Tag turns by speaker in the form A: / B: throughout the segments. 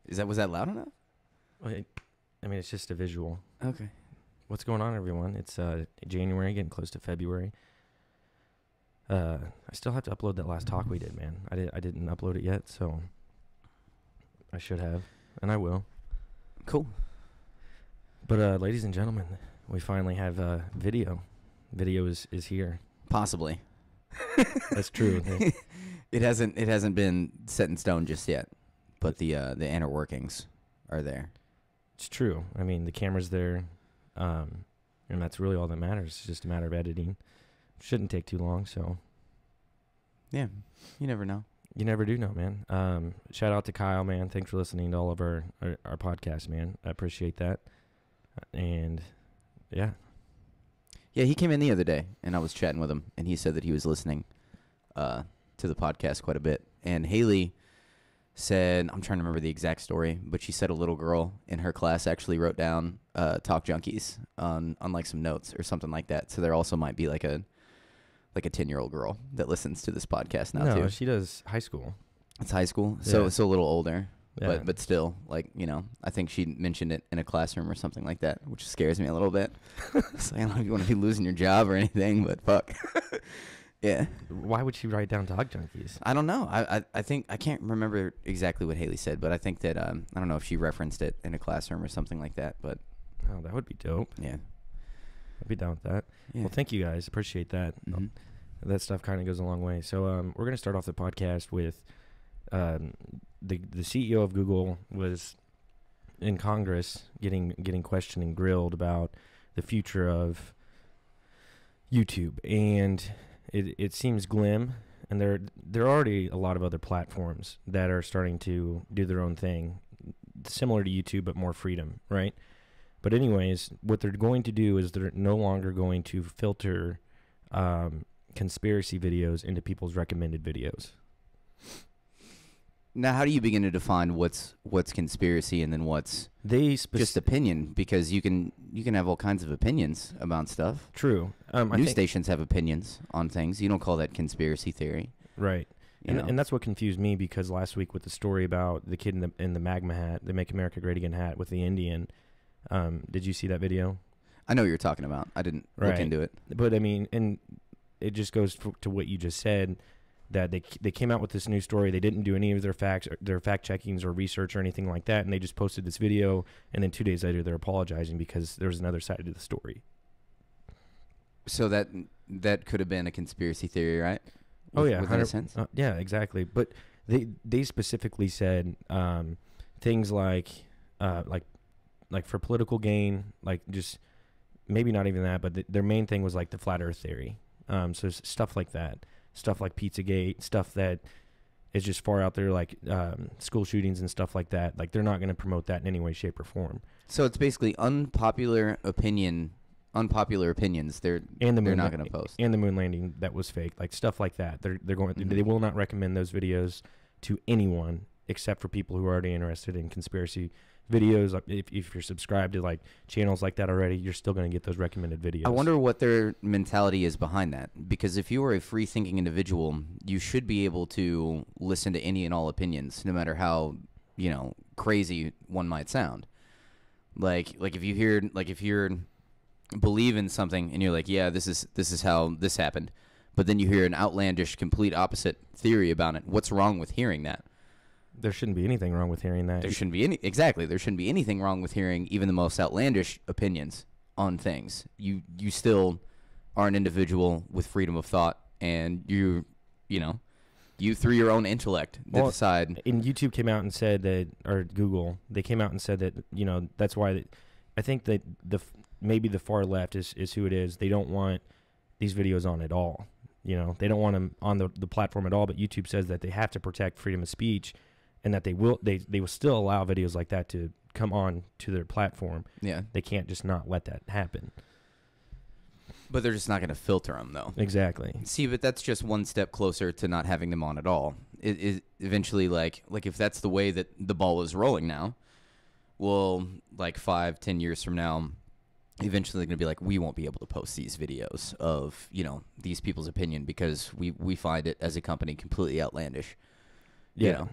A: Was that loud enough?
B: I mean, it's just a visual.
A: Okay.
B: What's going on, everyone? It's January, getting close to February. I still have to upload that last talk we did, man. I didn't upload it yet, so I should have, and I will.
A: Cool.
B: But ladies and gentlemen, we finally have video. Video is here.
A: Possibly.
B: That's true.
A: It hasn't been set in stone just yet, but the inner workings are there.
B: It's true. I mean, the camera's there, and that's really all that matters. It's just a matter of editing. Shouldn't take too long, so.
A: Yeah, you never know.
B: You never do know, man. Shout out to Kyle, man. Thanks for listening to all of our podcasts, man. I appreciate that. And, yeah.
A: Yeah, he came in the other day, and I was chatting with him, and he said that he was listening to the podcast quite a bit. And Haley said, I'm trying to remember the exact story, but she said a little girl in her class actually wrote down Talk Junkies on like some notes or something like that. So there also might be like a 10-year-old girl that listens to this podcast now, too.
B: No, she does high school.
A: It's high school, so it's a little older.
B: Yeah.
A: But still, like, you know, I think she mentioned it in a classroom or something like that, which scares me a little bit. So I don't know if you want to be losing your job or anything, but fuck. Yeah.
B: Why would she write down Dog Junkies?
A: I don't know. I think I can't remember exactly what Haley said, but I think that I don't know if she referenced it in a classroom or something like that. But
B: oh, that would be dope.
A: Yeah,
B: I'd be down with that.
A: Yeah.
B: Well, thank you guys. Appreciate that.
A: Mm-hmm.
B: That stuff kind of goes a long way. So we're gonna start off the podcast with the CEO of Google was in Congress getting questioned and grilled about the future of YouTube, and it seems glim, and there are already a lot of other platforms that are starting to do their own thing, similar to YouTube but more freedom, right? But anyways, what they're going to do is they're no longer going to filter conspiracy videos into people's recommended videos.
A: Now, how do you begin to define what's conspiracy and then what's just opinion? Because you can have all kinds of opinions about stuff.
B: True.
A: News stations have opinions on things. You don't call that conspiracy theory,
B: right? And that's what confused me, because last week with the story about the kid in the magma hat, the Make America Great Again hat with the Indian. Did you see that video?
A: I know what you're talking about. I didn't look into it,
B: but I mean, and it just goes to what you just said. That they came out with this new story. They didn't do any of their fact checkings or research or anything like that, and they just posted this video. And then 2 days later, they're apologizing because there's another side to the story.
A: So that could have been a conspiracy theory, right?
B: Oh yeah,
A: within a sense.
B: Yeah, exactly. But they specifically said things like for political gain, like just maybe not even that, but their main thing was like the flat Earth theory. So stuff like that. Stuff like Pizzagate, stuff that is just far out there, like school shootings and stuff like that. Like, they're not going to promote that in any way, shape, or form.
A: So it's basically unpopular opinions. They're not going to post.
B: And the moon landing that was fake, like stuff like that. They're going. Mm-hmm. They will not recommend those videos to anyone except for people who are already interested in conspiracy videos. If you're subscribed to like channels like that already, you're still going to get those recommended videos.
A: I wonder what their mentality is behind that, because if you are a free thinking individual, you should be able to listen to any and all opinions, no matter how, crazy one might sound. Like if you believe in something and you're like, yeah, this is how this happened, but then you hear an outlandish, complete opposite theory about it. What's wrong with hearing that?
B: There shouldn't be anything wrong with hearing that.
A: There shouldn't be anything wrong with hearing even the most outlandish opinions on things. You still are an individual with freedom of thought, and you through your own intellect decide.
B: And YouTube came out and said that, or Google, they came out and said that, that's why I think that maybe the far left is who it is. They don't want these videos on at all. They don't want them on the platform at all, but YouTube says that they have to protect freedom of speech, and that they will still allow videos like that to come on to their platform. Yeah. They can't just not let that happen.
A: But they're just not going to filter them, though.
B: Exactly.
A: See, but that's just one step closer to not having them on at all. It eventually, like if that's the way that the ball is rolling now, well, like 5-10 years from now, eventually they're going to be like, we won't be able to post these videos of, these people's opinion because we find it as a company completely outlandish.
B: Yeah.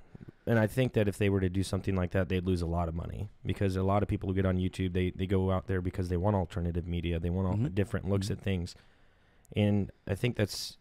B: And I think that if they were to do something like that, they'd lose a lot of money, because a lot of people who get on YouTube, they go out there because they want alternative media. They want all different looks at things. And I think that's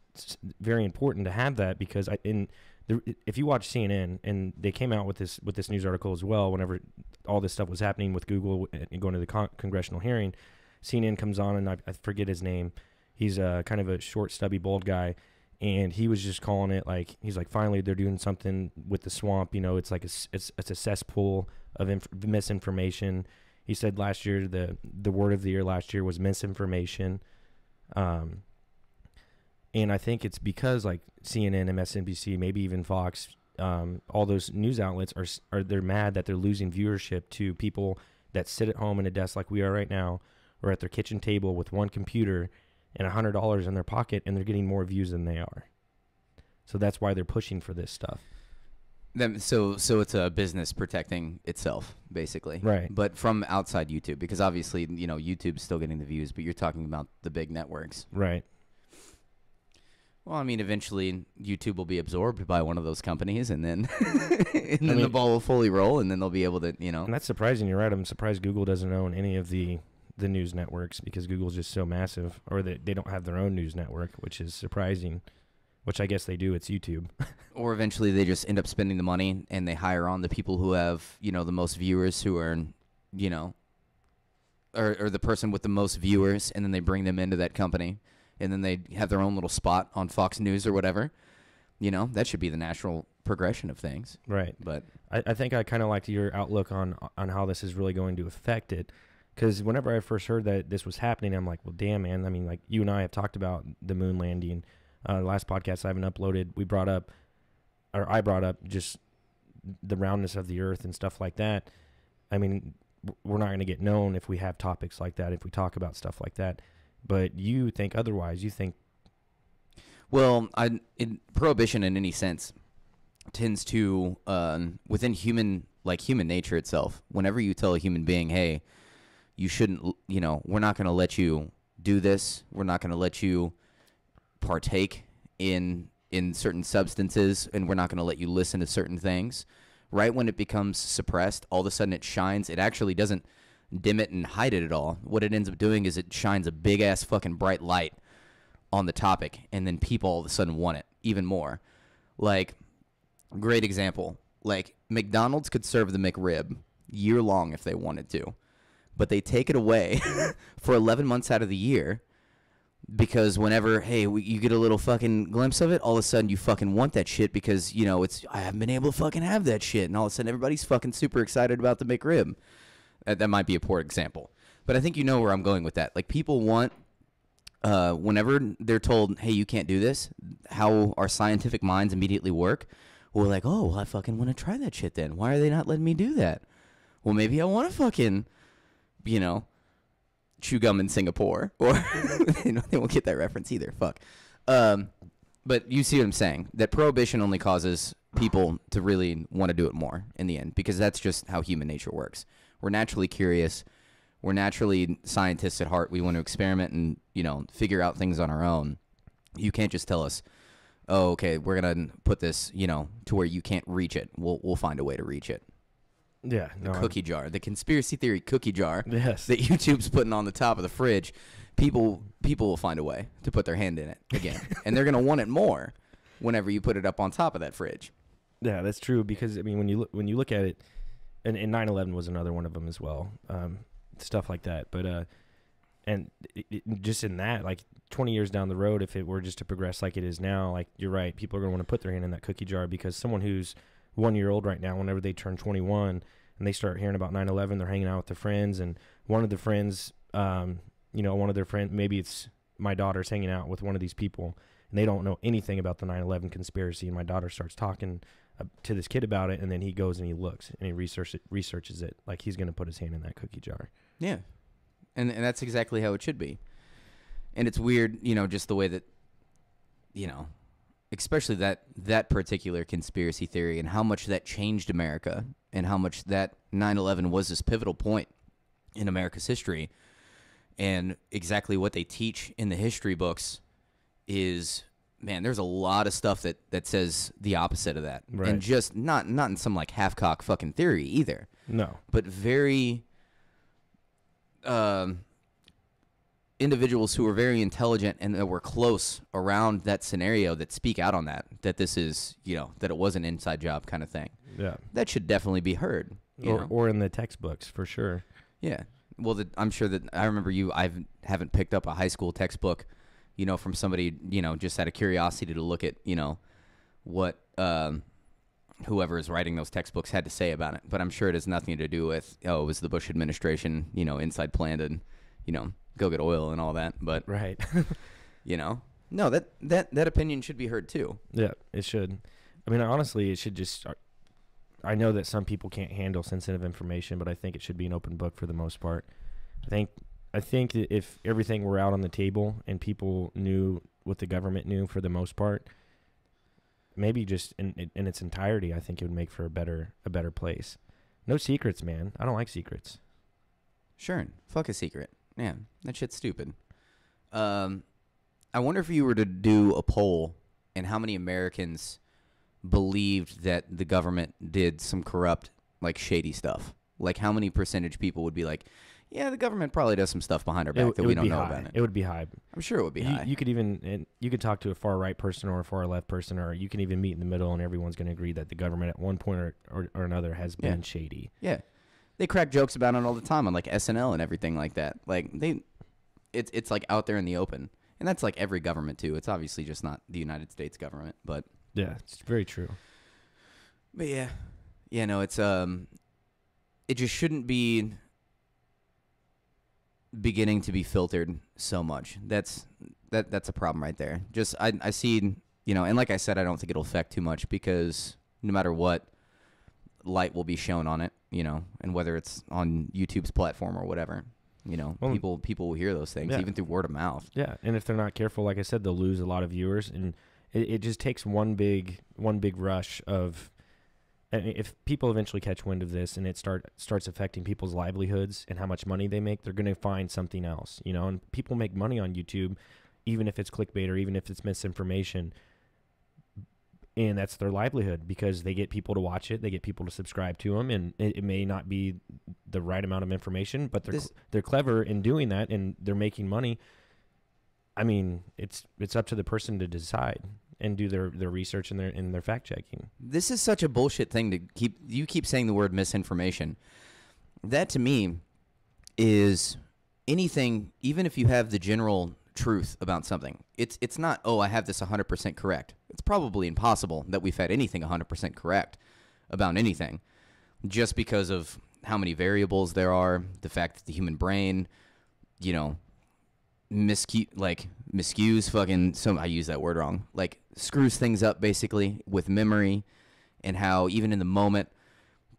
B: very important to have that, because if you watch CNN, and they came out with this news article as well, whenever all this stuff was happening with Google and going to the congressional hearing, CNN comes on, and I forget his name. He's kind of a short, stubby, bald guy. And he was just calling it like, he's like, finally they're doing something with the swamp. You know, it's like it's a cesspool of misinformation. He said last year the word of the year last year was misinformation. And I think it's because like CNN, MSNBC, maybe even Fox, all those news outlets are they're mad that they're losing viewership to people that sit at home in a desk like we are right now, or at their kitchen table with one computer and $100 in their pocket, and they're getting more views than they are. So that's why they're pushing for this stuff.
A: So it's a business protecting itself, basically.
B: Right.
A: But from outside YouTube, because obviously, YouTube's still getting the views, but you're talking about the big networks.
B: Right.
A: Well, I mean, eventually YouTube will be absorbed by one of those companies, and then the ball will fully roll, and then they'll be able to,
B: And that's surprising. You're right. I'm surprised Google doesn't own any of the news networks, because Google's just so massive, or they don't have their own news network, which is surprising, which I guess they do. It's YouTube.
A: Or eventually they just end up spending the money and they hire on the people who have, the most viewers, who are, or the person with the most viewers, and then they bring them into that company, and then they have their own little spot on Fox News or whatever. That should be the natural progression of things.
B: Right.
A: But
B: I think I kind of liked your outlook on how this is really going to affect it. Because whenever I first heard that this was happening, I'm like, well, damn, man. I mean, like, you and I have talked about the moon landing. The last podcast I haven't uploaded, I brought up just the roundness of the earth and stuff like that. I mean, we're not going to get known if we have topics like that, if we talk about stuff like that. But you think otherwise. You think...
A: Well, prohibition in any sense tends to, within human nature itself, whenever you tell a human being, hey, you shouldn't, we're not going to let you do this. We're not going to let you partake in certain substances, and we're not going to let you listen to certain things. Right when it becomes suppressed, all of a sudden it shines. It actually doesn't dim it and hide it at all. What it ends up doing is it shines a big-ass fucking bright light on the topic, and then people all of a sudden want it even more. Like, great example. Like, McDonald's could serve the McRib year-long if they wanted to. But they take it away for 11 months out of the year, because whenever, you get a little fucking glimpse of it, all of a sudden you fucking want that shit, because, I haven't been able to fucking have that shit. And all of a sudden everybody's fucking super excited about the McRib. That might be a poor example. But I think you know where I'm going with that. Like, people want, whenever they're told, hey, you can't do this, how our scientific minds immediately work. We're like, oh, well, I fucking want to try that shit then. Why are they not letting me do that? Well, maybe I want to fucking... chew gum in Singapore, or they won't get that reference either. Fuck. But you see what I'm saying? That prohibition only causes people to really want to do it more in the end, because that's just how human nature works. We're naturally curious. We're naturally scientists at heart. We want to experiment and, figure out things on our own. You can't just tell us, oh, okay, we're going to put this, to where you can't reach it. We'll find a way to reach it.
B: Yeah,
A: the cookie jar, the conspiracy theory cookie jar,
B: yes,
A: that YouTube's putting on the top of the fridge. People will find a way to put their hand in it again, and they're gonna want it more whenever you put it up on top of that fridge.
B: Yeah, that's true, because I mean, when you look at it, and 9/11 was another one of them as well, stuff like that. But and just in that, like 20 years down the road, if it were just to progress like it is now, like you're right, people are gonna want to put their hand in that cookie jar, because someone who's 1 year old right now, whenever they turn 21 and they start hearing about 9/11, they're hanging out with their friends, and one of the friends, one of their friends, maybe it's my daughter's hanging out with one of these people, and they don't know anything about the 9/11 conspiracy, and my daughter starts talking to this kid about it, and then he goes and he looks and he researches it, like he's going to put his hand in that cookie jar.
A: Yeah, and that's exactly how it should be. And it's weird, just the way that, especially that particular conspiracy theory, and how much that changed America, and how much that 9/11 was this pivotal point in America's history. And exactly what they teach in the history books is man, there's a lot of stuff that says the opposite of that.
B: Right.
A: And just not in some like half-cock fucking theory either.
B: No.
A: But very individuals who are very intelligent and that were close around that scenario that speak out on that this is, that it was an inside job kind of thing.
B: Yeah.
A: That should definitely be heard.
B: Or in the textbooks, for sure.
A: Yeah. Well, I'm sure that I remember I haven't picked up a high school textbook, from somebody, just out of curiosity to look at, what whoever is writing those textbooks had to say about it. But I'm sure it has nothing to do with, it was the Bush administration, inside planned and, go get oil and all that. But,
B: right.
A: no, that opinion should be heard too.
B: Yeah, it should. I mean, honestly, it should just, I know that some people can't handle sensitive information, but I think it should be an open book for the most part. I think that if everything were out on the table and people knew what the government knew for the most part, maybe just in its entirety, I think it would make for a better place. No secrets, man. I don't like secrets.
A: Sure. Fuck a secret. Yeah, that shit's stupid. I wonder if you were to do a poll and how many Americans believed that the government did some corrupt, like, shady stuff. Like, how many percentage people would be like, yeah, the government probably does some stuff behind our back that we don't know about it.
B: It would be high.
A: I'm sure it would be high.
B: You could even you could talk to a far right person or a far left person, or you can even meet in the middle, and everyone's going to agree that the government at one point or another has been shady.
A: Yeah, they crack jokes about it all the time on like SNL and everything like that. Like it's like out there in the open, and that's like every government too. It's obviously just not the United States government, but
B: yeah, it's very true.
A: But yeah, no, it's it just shouldn't be beginning to be filtered so much. That's a problem right there. Just I see, and like I said, I don't think it'll affect too much because no matter what, light will be shown on it, and whether it's on YouTube's platform or whatever, well, people will hear those things even through word of mouth.
B: Yeah, and if they're not careful, like I said, they'll lose a lot of viewers, and it just takes one big rush of. And if people eventually catch wind of this and it starts affecting people's livelihoods and how much money they make, they're going to find something else, and people make money on YouTube, even if it's clickbait or even if it's misinformation. And that's their livelihood because they get people to watch it. They get people to subscribe to them. And it may not be the right amount of information, but they're clever in doing that and they're making money. I mean, it's up to the person to decide and do their research and their fact checking.
A: This is such a bullshit thing to keep saying the word misinformation. That to me is anything, even if you have the general truth about something. It's not, I have this 100% correct. It's probably impossible that we've had anything 100% correct about anything just because of how many variables there are, the fact that the human brain, miscues fucking I use that word wrong, like screws things up basically with memory, and how even in the moment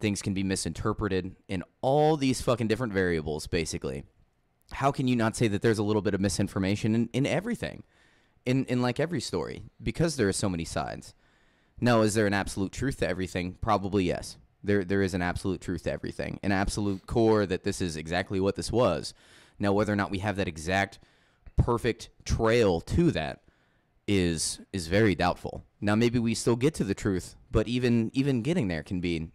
A: things can be misinterpreted in all these fucking different variables basically. How can you not say that there's a little bit of misinformation in everything, in like every story, because there are so many sides? Now, is there an absolute truth to everything? Probably yes. There is an absolute truth to everything, an absolute core that this is exactly what this was. Now, whether or not we have that exact perfect trail to that is very doubtful. Now, maybe we still get to the truth, but even getting there can be,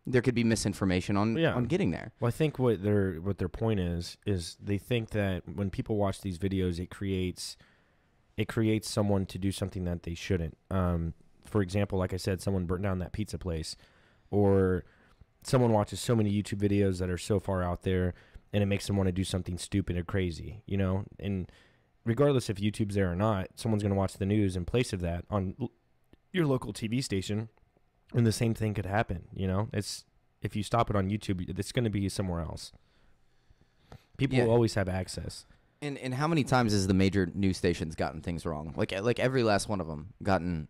A: there could be misinformation on getting there.
B: Well, I think what their point is they think that when people watch these videos, it creates someone to do something that they shouldn't. For example, like I said, someone burnt down that pizza place, or someone watches so many YouTube videos that are so far out there, and it makes them want to do something stupid or crazy, And regardless if YouTube's there or not, someone's going to watch the news in place of that on your local TV station, and the same thing could happen, It's if you stop it on YouTube, it's going to be somewhere else. People will always have access.
A: And how many times has the major news stations gotten things wrong? Like every last one of them gotten,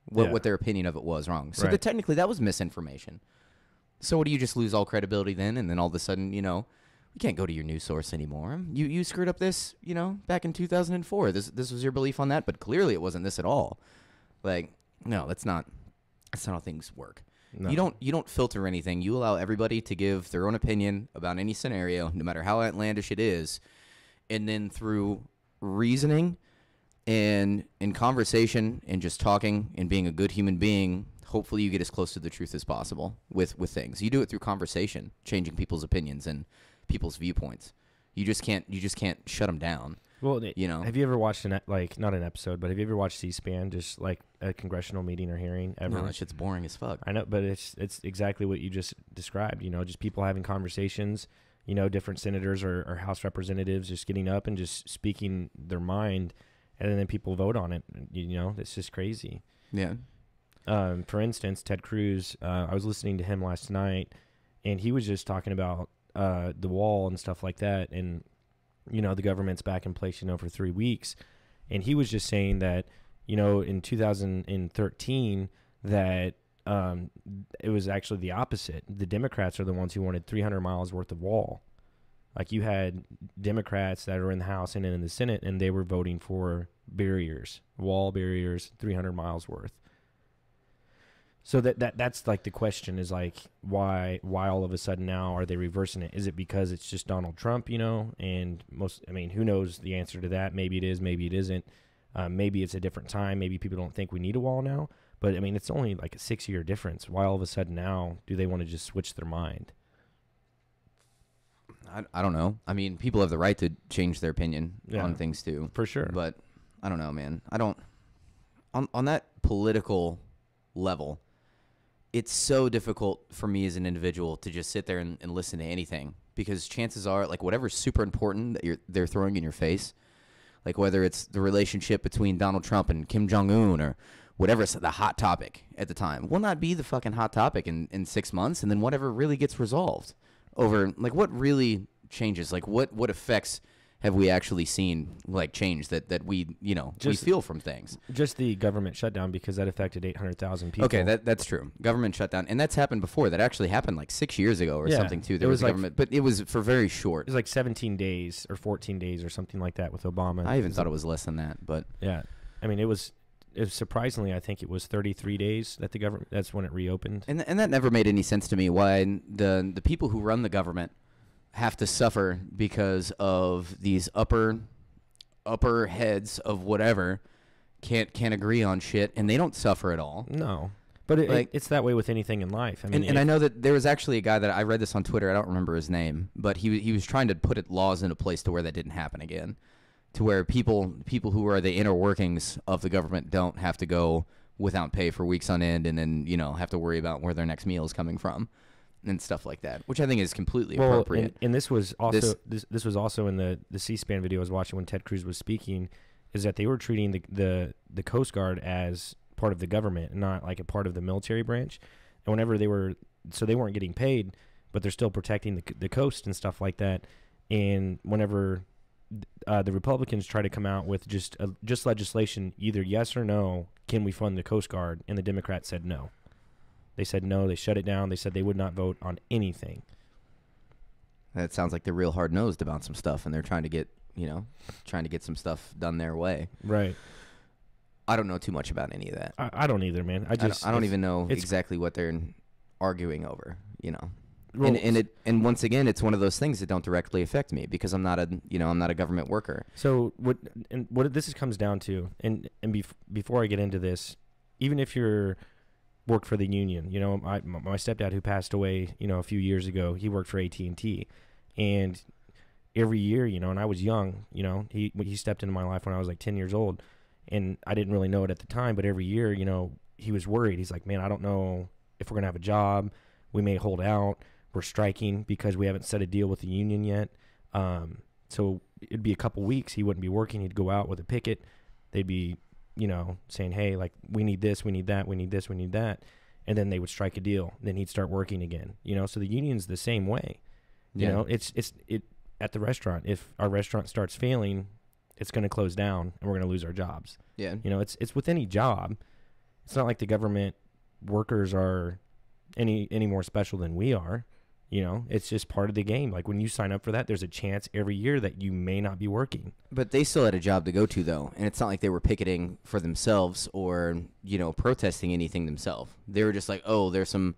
A: what their opinion of it was wrong. So technically that was misinformation. So what do you just lose all credibility then? And then all of a sudden, we can't go to your news source anymore. You screwed up this, back in 2004. This was your belief on that, but clearly it wasn't this at all. Like, no, that's not how things work. No. You don't filter anything. You allow everybody to give their own opinion about any scenario, no matter how outlandish it is. And then through reasoning And in conversation and just talking and being a good human being, hopefully you get as close to the truth as possible with things. You do it through conversation, changing people's opinions and people's viewpoints. You just can't shut them down.
B: Well,
A: you know.
B: Have you ever watched not an episode, but have you ever watched C-SPAN, just like a congressional meeting or hearing ever?
A: No, that shit's boring as fuck.
B: I know, but it's exactly what you just described. You know, just people having conversations. You know, different senators or House representatives just getting up and just speaking their mind, and then people vote on it. You know, it's just crazy.
A: Yeah.
B: For instance, Ted Cruz. I was listening to him last night, and he was just talking about the wall and stuff like that, and you know, the government's back in place, you know, for 3 weeks. And he was just saying that, you know, in 2013, that it was actually the opposite. The Democrats are the ones who wanted 300 miles worth of wall. Like, you had Democrats that are in the House and in the Senate, and they were voting for wall barriers, 300 miles worth. So that's like the question is like, why all of a sudden now are they reversing it? Is it because it's just Donald Trump, you know? And who knows the answer to that? Maybe it is, maybe it isn't. Maybe it's a different time. Maybe people don't think we need a wall now. But I mean, it's only like a 6-year difference. Why all of a sudden now do they want to just switch their mind?
A: I don't know. I mean, people have the right to change their opinion on things too.
B: For sure.
A: But I don't know, man. I don't on that political level. It's so difficult for me as an individual to just sit there and listen to anything, because chances are, like, whatever's super important that they're throwing in your face, like whether it's the relationship between Donald Trump and Kim Jong-un or whatever's the hot topic at the time, will not be the fucking hot topic in 6 months, and then whatever really gets resolved over, like, what really changes, like what effects have we actually seen, like, change that we, you know, we feel from things?
B: Just the government shutdown, because that affected 800,000 people.
A: Okay, that's true. Government shutdown, and that's happened before. That actually happened like 6 years ago or something too. There was like, government, but it was for very short.
B: It was like 17 days or 14 days or something like that with Obama.
A: I even thought it was less than that, but
B: yeah, I mean, it was surprisingly, I think it was 33 days that the government. That's when it reopened.
A: And that never made any sense to me. Why the people who run the government have to suffer because of these upper heads of whatever can't agree on shit, and they don't suffer at all.
B: No, but it's that way with anything in life. I mean,
A: and I know that there was actually a guy that I read this on Twitter. I don't remember his name, but he was trying to put laws into place to where that didn't happen again, to where people who are the inner workings of the government don't have to go without pay for weeks on end, and then, you know, have to worry about where their next meal is coming from. And stuff like that, which I think is completely appropriate.
B: And this was also this was also in the C-SPAN video I was watching when Ted Cruz was speaking, is that they were treating the Coast Guard as part of the government and not like a part of the military branch. And whenever they weren't getting paid, but they're still protecting the coast and stuff like that. And whenever the Republicans try to come out with just legislation, either yes or no, can we fund the Coast Guard? And the Democrats said no. They said no. They shut it down. They said they would not vote on anything.
A: That sounds like they're real hard-nosed about some stuff, and they're trying to get some stuff done their way.
B: Right.
A: I don't know too much about any of that.
B: I don't either, man. I
A: don't even know exactly what they're arguing over, you know.
B: Well,
A: and once again, it's one of those things that don't directly affect me, because I'm not a government worker.
B: So what this comes down to, and before I get into this, even if you're worked for the union, you know, my stepdad, who passed away, you know, a few years ago, he worked for AT&T, and every year, you know, and I was young, you know, he stepped into my life when I was like 10 years old, and I didn't really know it at the time, but every year, you know, he was worried. He's like, man, I don't know if we're gonna have a job. We may hold out. We're striking because we haven't set a deal with the union yet. So it'd be a couple weeks. He wouldn't be working. He'd go out with a picket. They'd be, you know, saying, hey, like, we need this, we need that, we need this, we need that. And then they would strike a deal. Then he'd start working again, you know? So the union's the same way. You know, it's at the restaurant. If our restaurant starts failing, it's going to close down and we're going to lose our jobs.
A: Yeah.
B: You know, it's with any job. It's not like the government workers are any more special than we are. You know, it's just part of the game. Like, when you sign up for that, there's a chance every year that you may not be working.
A: But they still had a job to go to, though. And it's not like they were picketing for themselves or, you know, protesting anything themselves. They were just like, oh, there's some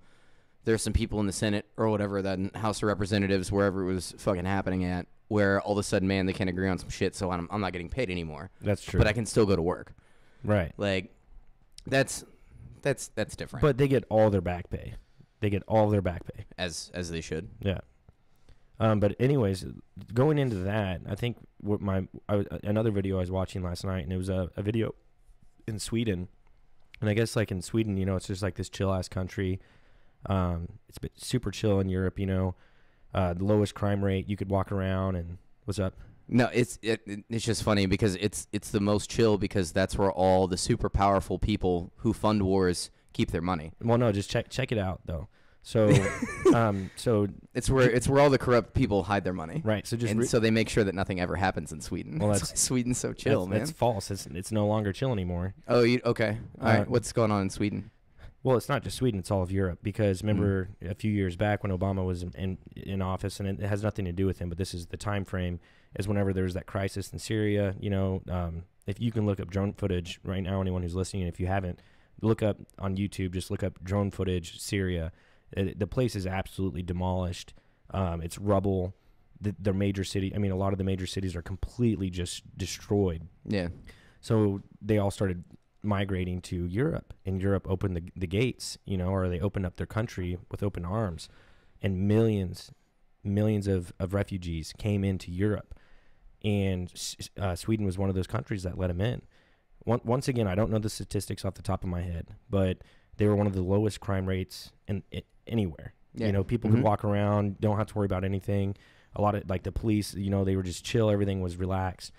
A: people in the Senate or whatever, that House of Representatives, wherever it was fucking happening at, where all of a sudden, man, they can't agree on some shit, so I'm not getting paid anymore.
B: That's true.
A: But I can still go to work.
B: Right.
A: Like, that's different.
B: But they get all their back pay. They get all their back pay.
A: As they should.
B: Yeah. But anyways, going into that, I think what another video I was watching last night, and it was a video in Sweden. And I guess like in Sweden, you know, it's just like this chill ass country. It's been super chill in Europe, you know. The lowest crime rate. You could walk around and what's up?
A: No, it's just funny because it's the most chill because that's where all the super powerful people who fund wars keep their money.
B: Well, no, just check it out though. So, so
A: it's where all the corrupt people hide their money.
B: Right. So
A: so they make sure that nothing ever happens in Sweden.
B: Well,
A: that's why Sweden's so chill, man.
B: That's false. It's no longer chill anymore.
A: Oh, okay. All right. What's going on in Sweden?
B: Well, it's not just Sweden; it's all of Europe. Because remember, a few years back when Obama was in office, and it has nothing to do with him, but this is the time frame, is whenever there was that crisis in Syria. You know, if you can look up drone footage right now, anyone who's listening, if you haven't, look up on YouTube. Just look up drone footage Syria. The place is absolutely demolished. It's rubble. Their major city. I mean, a lot of the major cities are completely just destroyed.
A: Yeah.
B: So they all started migrating to Europe, and Europe opened the gates, you know, or they opened up their country with open arms, and millions of refugees came into Europe, and Sweden was one of those countries that let them in. Once again, I don't know the statistics off the top of my head, but they were one of the lowest crime rates anywhere. Yeah. You know, people could walk around, don't have to worry about anything. A lot of, like, the police, you know, they were just chill, everything was relaxed.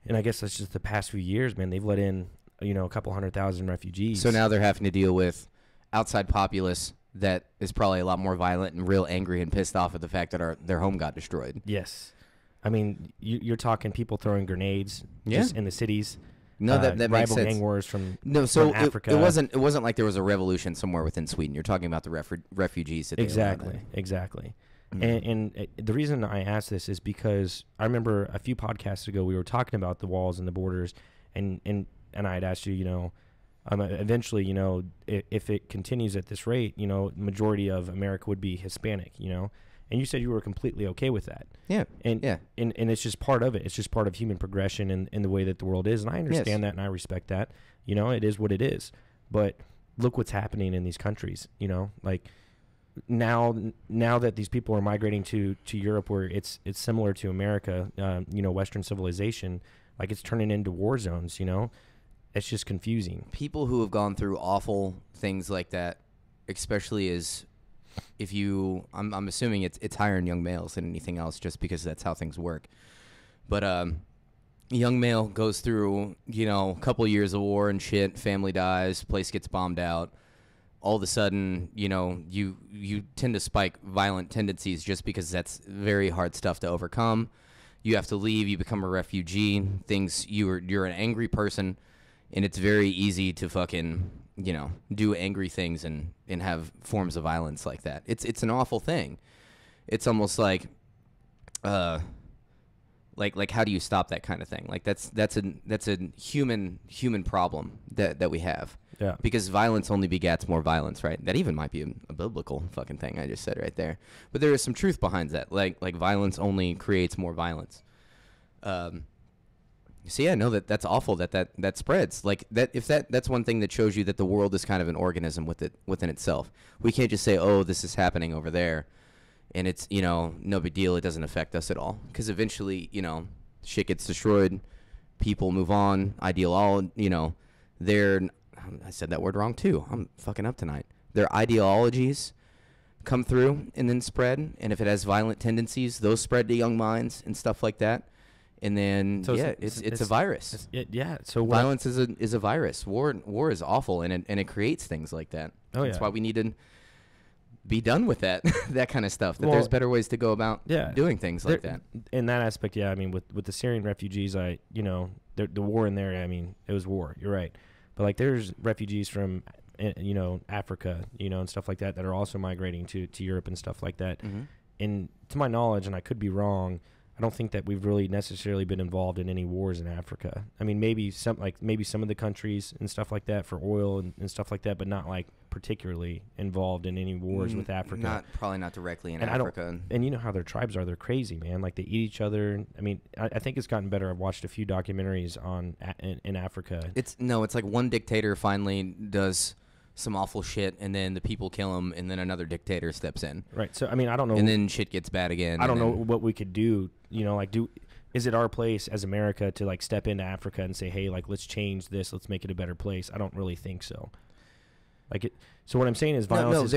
B: And I guess that's just the past few years, man, they've let in, you know, a couple 100,000 refugees.
A: So now they're having to deal with outside populace that is probably a lot more violent and real angry and pissed off at the fact that their home got destroyed.
B: Yes. I mean, you're talking people throwing grenades just in the cities.
A: No, that makes sense.
B: Gang wars from
A: Africa. It wasn't like there was a revolution somewhere within Sweden. You're talking about the refugees. That
B: exactly. Mm-hmm. And the reason I asked this is because I remember a few podcasts ago we were talking about the walls and the borders, and I had asked you, you know, eventually, you know, if it continues at this rate, you know, majority of America would be Hispanic, you know, and you said you were completely okay with that.
A: Yeah.
B: And it's just part of it. It's just part of human progression and the way that the world is. And I understand that, and I respect that. You know, it is what it is. But look what's happening in these countries, you know, like now that these people are migrating to Europe, where it's similar to America, you know, Western civilization, like it's turning into war zones, you know. It's just confusing.
A: People who have gone through awful things like that, especially if you, I'm assuming it's higher in young males than anything else, just because that's how things work. But a young male goes through, you know, a couple years of war and shit, family dies, place gets bombed out. All of a sudden, you know, you tend to spike violent tendencies just because that's very hard stuff to overcome. You have to leave. You become a refugee. You're an angry person. And it's very easy to fucking, you know, do angry things and have forms of violence like that. It's an awful thing. It's almost like how do you stop that kind of thing? Like that's a human problem that we have.
B: Yeah.
A: Because violence only begats more violence, right? That even might be a biblical fucking thing I just said right there. But there is some truth behind that. Like violence only creates more violence. So yeah, no, that's awful that spreads. Like that's one thing that shows you that the world is kind of an organism within itself. We can't just say, oh, this is happening over there, and it's, you know, no big deal. It doesn't affect us at all, because eventually, you know, shit gets destroyed, people move on. You know, I said that word wrong too. I'm fucking up tonight. Their ideologies come through and then spread, and if it has violent tendencies, those spread to young minds and stuff like that. And then, so it's a virus.
B: So
A: violence is a virus. War is awful, and it creates things like that. That's why we need to be done with that that kind of stuff. That there's better ways to go about doing things like that.
B: In that aspect, I mean, with the Syrian refugees, you know, the war in there. I mean, it was war. You're right, but like there's refugees from, you know, Africa, you know, and stuff like that are also migrating to Europe and stuff like that. Mm-hmm. And to my knowledge, and I could be wrong, I don't think that we've really necessarily been involved in any wars in Africa. I mean, maybe some of the countries and stuff like that for oil and stuff like that, but not like particularly involved in any wars with Africa.
A: Probably not directly in
B: and
A: Africa.
B: And you know how their tribes are. They're crazy, man. Like, they eat each other. I mean, I think it's gotten better. I've watched a few documentaries in Africa.
A: It's like one dictator finally does some awful shit, and then the people kill him, and then another dictator steps in.
B: Right. So, I mean, I don't know.
A: And then shit gets bad again.
B: I don't know what we could do. You know, like, is it our place as America to, like, step into Africa and say, hey, like, let's change this, let's make it a better place? I don't really think so. Like, so what I'm saying is violence.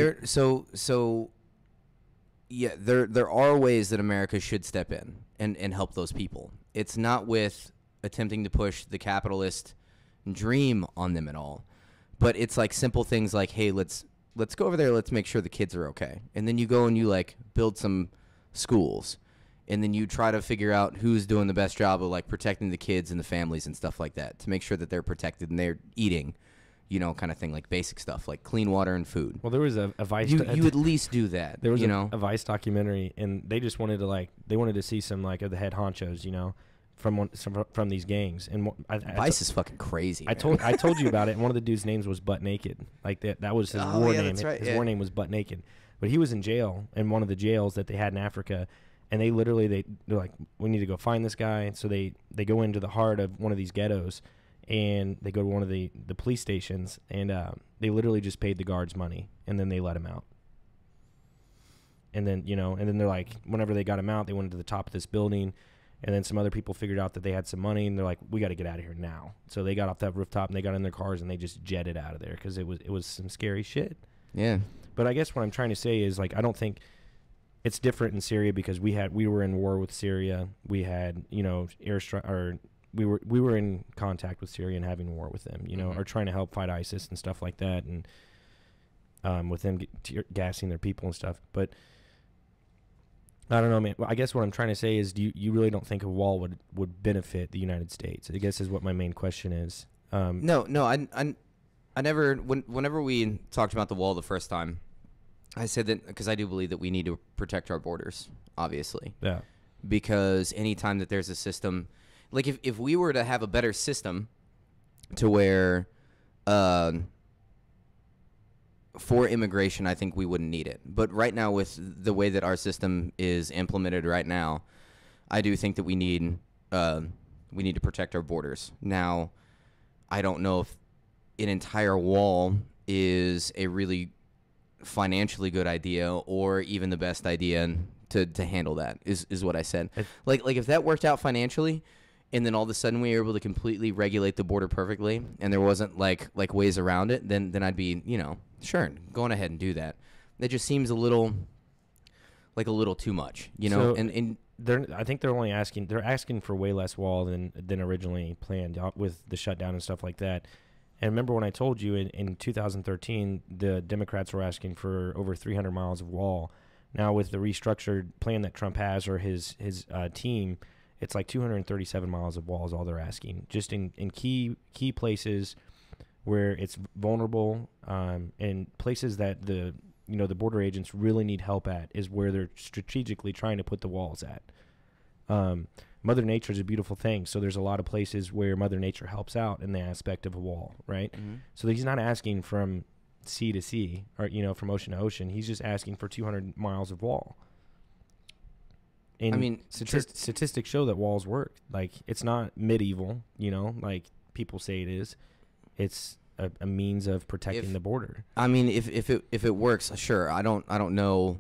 A: Yeah, there are ways that America should step in and help those people. It's not with attempting to push the capitalist dream on them at all, but it's like simple things like, hey, let's go over there, let's make sure the kids are okay, and then you go and you like build some schools, and then you try to figure out who's doing the best job of like protecting the kids and the families and stuff like that to make sure that they're protected and they're eating, you know, kind of thing, like basic stuff like clean water and food.
B: Well, there was a Vice.
A: You at least do that.
B: There was a Vice documentary, and they just wanted to see some like of the head honchos, you know, from these gangs. And
A: Vice is fucking crazy.
B: I told you about it. And one of the dudes' names was Butt Naked. Like that was his war name.
A: That's right,
B: his war name was Butt Naked. But he was in jail in one of the jails that they had in Africa. And they literally, they're like, we need to go find this guy. So they go into the heart of one of these ghettos, and they go to one of the police stations, and they literally just paid the guards money, and then they let him out. And then, you know, and then they're like, whenever they got him out, they went to the top of this building, and then some other people figured out that they had some money, and they're like, we got to get out of here now. So they got off that rooftop, and they got in their cars, and they just jetted out of there because it was some scary shit.
A: Yeah.
B: But I guess what I'm trying to say is, like, I don't think it's different in Syria because we were in war with Syria. We had, you know, we were in contact with Syria and having war with them, you know, or trying to help fight ISIS and stuff like that, and with them gassing their people and stuff. But I don't know, man. Well, I guess what I'm trying to say is, you really don't think a wall would benefit the United States? I guess is what my main question is.
A: No, I never. Whenever we talked about the wall the first time, I said that because I do believe that we need to protect our borders, obviously. Yeah. Because anytime that there's a system, like if we were to have a better system to where for immigration, I think we wouldn't need it. But right now, with the way that our system is implemented right now, I do think that we need to protect our borders. Now, I don't know if an entire wall is a really financially good idea or even the best idea to handle that is what I said. Like if that worked out financially, and then all of a sudden we were able to completely regulate the border perfectly, and there wasn't like ways around it, then I'd be, you know, sure, going ahead and do that. That just seems a little too much, you know. So and
B: I think they're asking for way less wall than originally planned with the shutdown and stuff like that. And remember when I told you in 2013, the Democrats were asking for over 300 miles of wall. Now with the restructured plan that Trump has, or his team, it's like 237 miles of wall is all they're asking, just in key places where it's vulnerable, and places that the border agents really need help at is where they're strategically trying to put the walls at. Mother Nature is a beautiful thing, so there's a lot of places where Mother Nature helps out in the aspect of a wall, right? Mm-hmm. So he's not asking from sea to sea, or, you know, from ocean to ocean. He's just asking for 200 miles of wall. And I mean, statistics show that walls work. Like, it's not medieval, you know, like people say it is. It's a means of protecting the border. I mean,
A: if it works, sure. I don't know.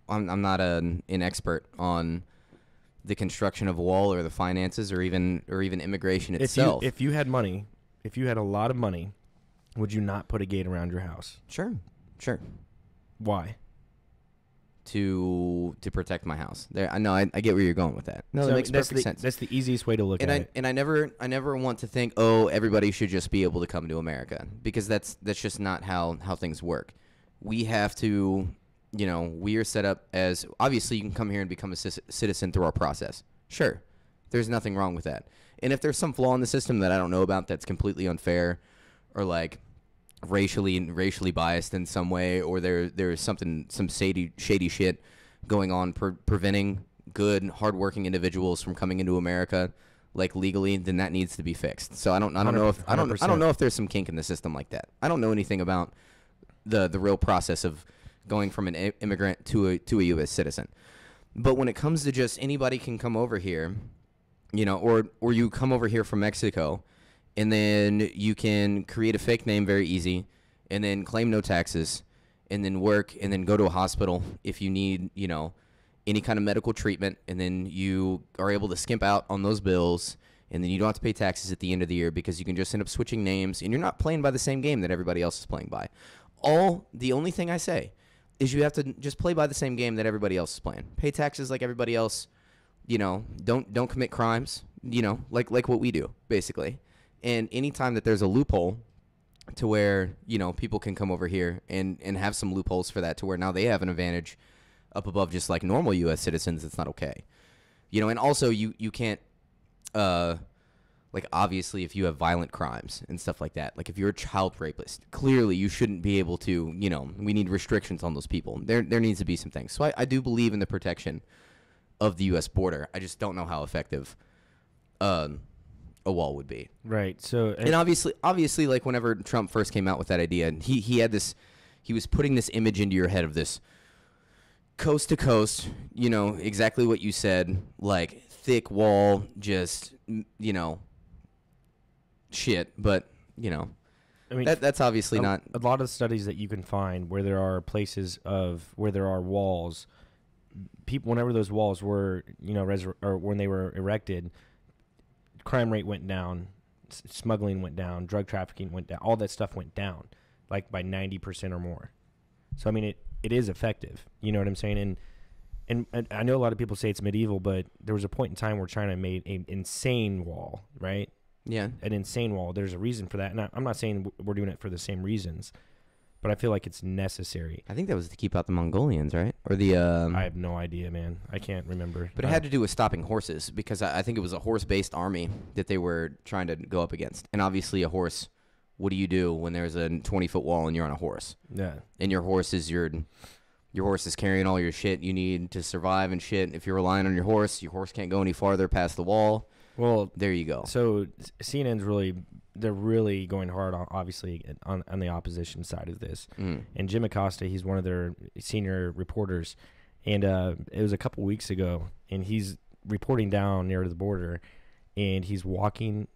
A: I'm not an expert on the construction of a wall or the finances or even immigration itself.
B: If you had money, if you had a lot of money, would you not put a gate around your house?
A: Sure.
B: Why?
A: To protect my house. There, I know. I get where you're going with that. No, that makes perfect sense.
B: That's the easiest way to look at it.
A: And I never want to think, oh, everybody should just be able to come to America, because that's just not how things work. We have to. You know, we are set up as, obviously you can come here and become a citizen through our process. Sure. There's nothing wrong with that. And if there's some flaw in the system that I don't know about that's completely unfair, or like racially biased in some way, or there's some shady shit going on preventing good, hardworking individuals from coming into America, like legally, then that needs to be fixed. So I don't know if I don't know if there's some kink in the system like that. I don't know anything about the real process of going from an immigrant to a U.S. citizen. But when it comes to just anybody can come over here, you know, or you come over here from Mexico, and then you can create a fake name very easy, and then claim no taxes, and then work, and then go to a hospital if you need, you know, any kind of medical treatment, and then you are able to skimp out on those bills, and then you don't have to pay taxes at the end of the year because you can just end up switching names, and you're not playing by the same game that everybody else is playing by. The only thing I say is you have to just play by the same game that everybody else is playing. Pay taxes like everybody else, you know, don't commit crimes, you know, like what we do, basically. And anytime that there's a loophole to where, you know, people can come over here and have some loopholes for that to where now they have an advantage up above just like normal U.S. citizens, it's not okay. You know, and also you can't, like obviously if you have violent crimes and stuff like that, like if you're a child rapist, clearly you shouldn't be able to, you know, we need restrictions on those people. There needs to be some things. So I do believe in the protection of the U.S. border. I just don't know how effective a wall would be.
B: Right. So
A: and obviously, like whenever Trump first came out with that idea, he had this, he was putting this image into your head of this coast to coast, you know, exactly what you said, like thick wall, just, you know, shit. But, you know, I mean, that's obviously not.
B: A lot of studies that you can find where there are places where there are walls, people, whenever those walls were, you know, or when they were erected, crime rate went down, smuggling went down, drug trafficking went down, all that stuff went down, like by 90% or more. So, I mean, it is effective. You know what I'm saying? And I know a lot of people say it's medieval, but there was a point in time where China made an insane wall, right?
A: Yeah. An
B: insane wall. There's a reason for that. And I'm not saying we're doing it for the same reasons, but I feel like it's necessary.
A: I think that was to keep out the Mongolians, right? Or the...
B: I have no idea, man. I can't remember.
A: But it had to do with stopping horses, because I think it was a horse-based army that they were trying to go up against. And obviously a horse, what do you do when there's a 20-foot wall and you're on a horse?
B: Yeah.
A: And your horse is carrying all your shit you need to survive and shit. If you're relying on your horse can't go any farther past the wall. Well, there you go.
B: So CNN's they're really going hard on, obviously, on the opposition side of this. Mm. And Jim Acosta, he's one of their senior reporters, and it was a couple weeks ago, and he's reporting down near the border, and he's walking,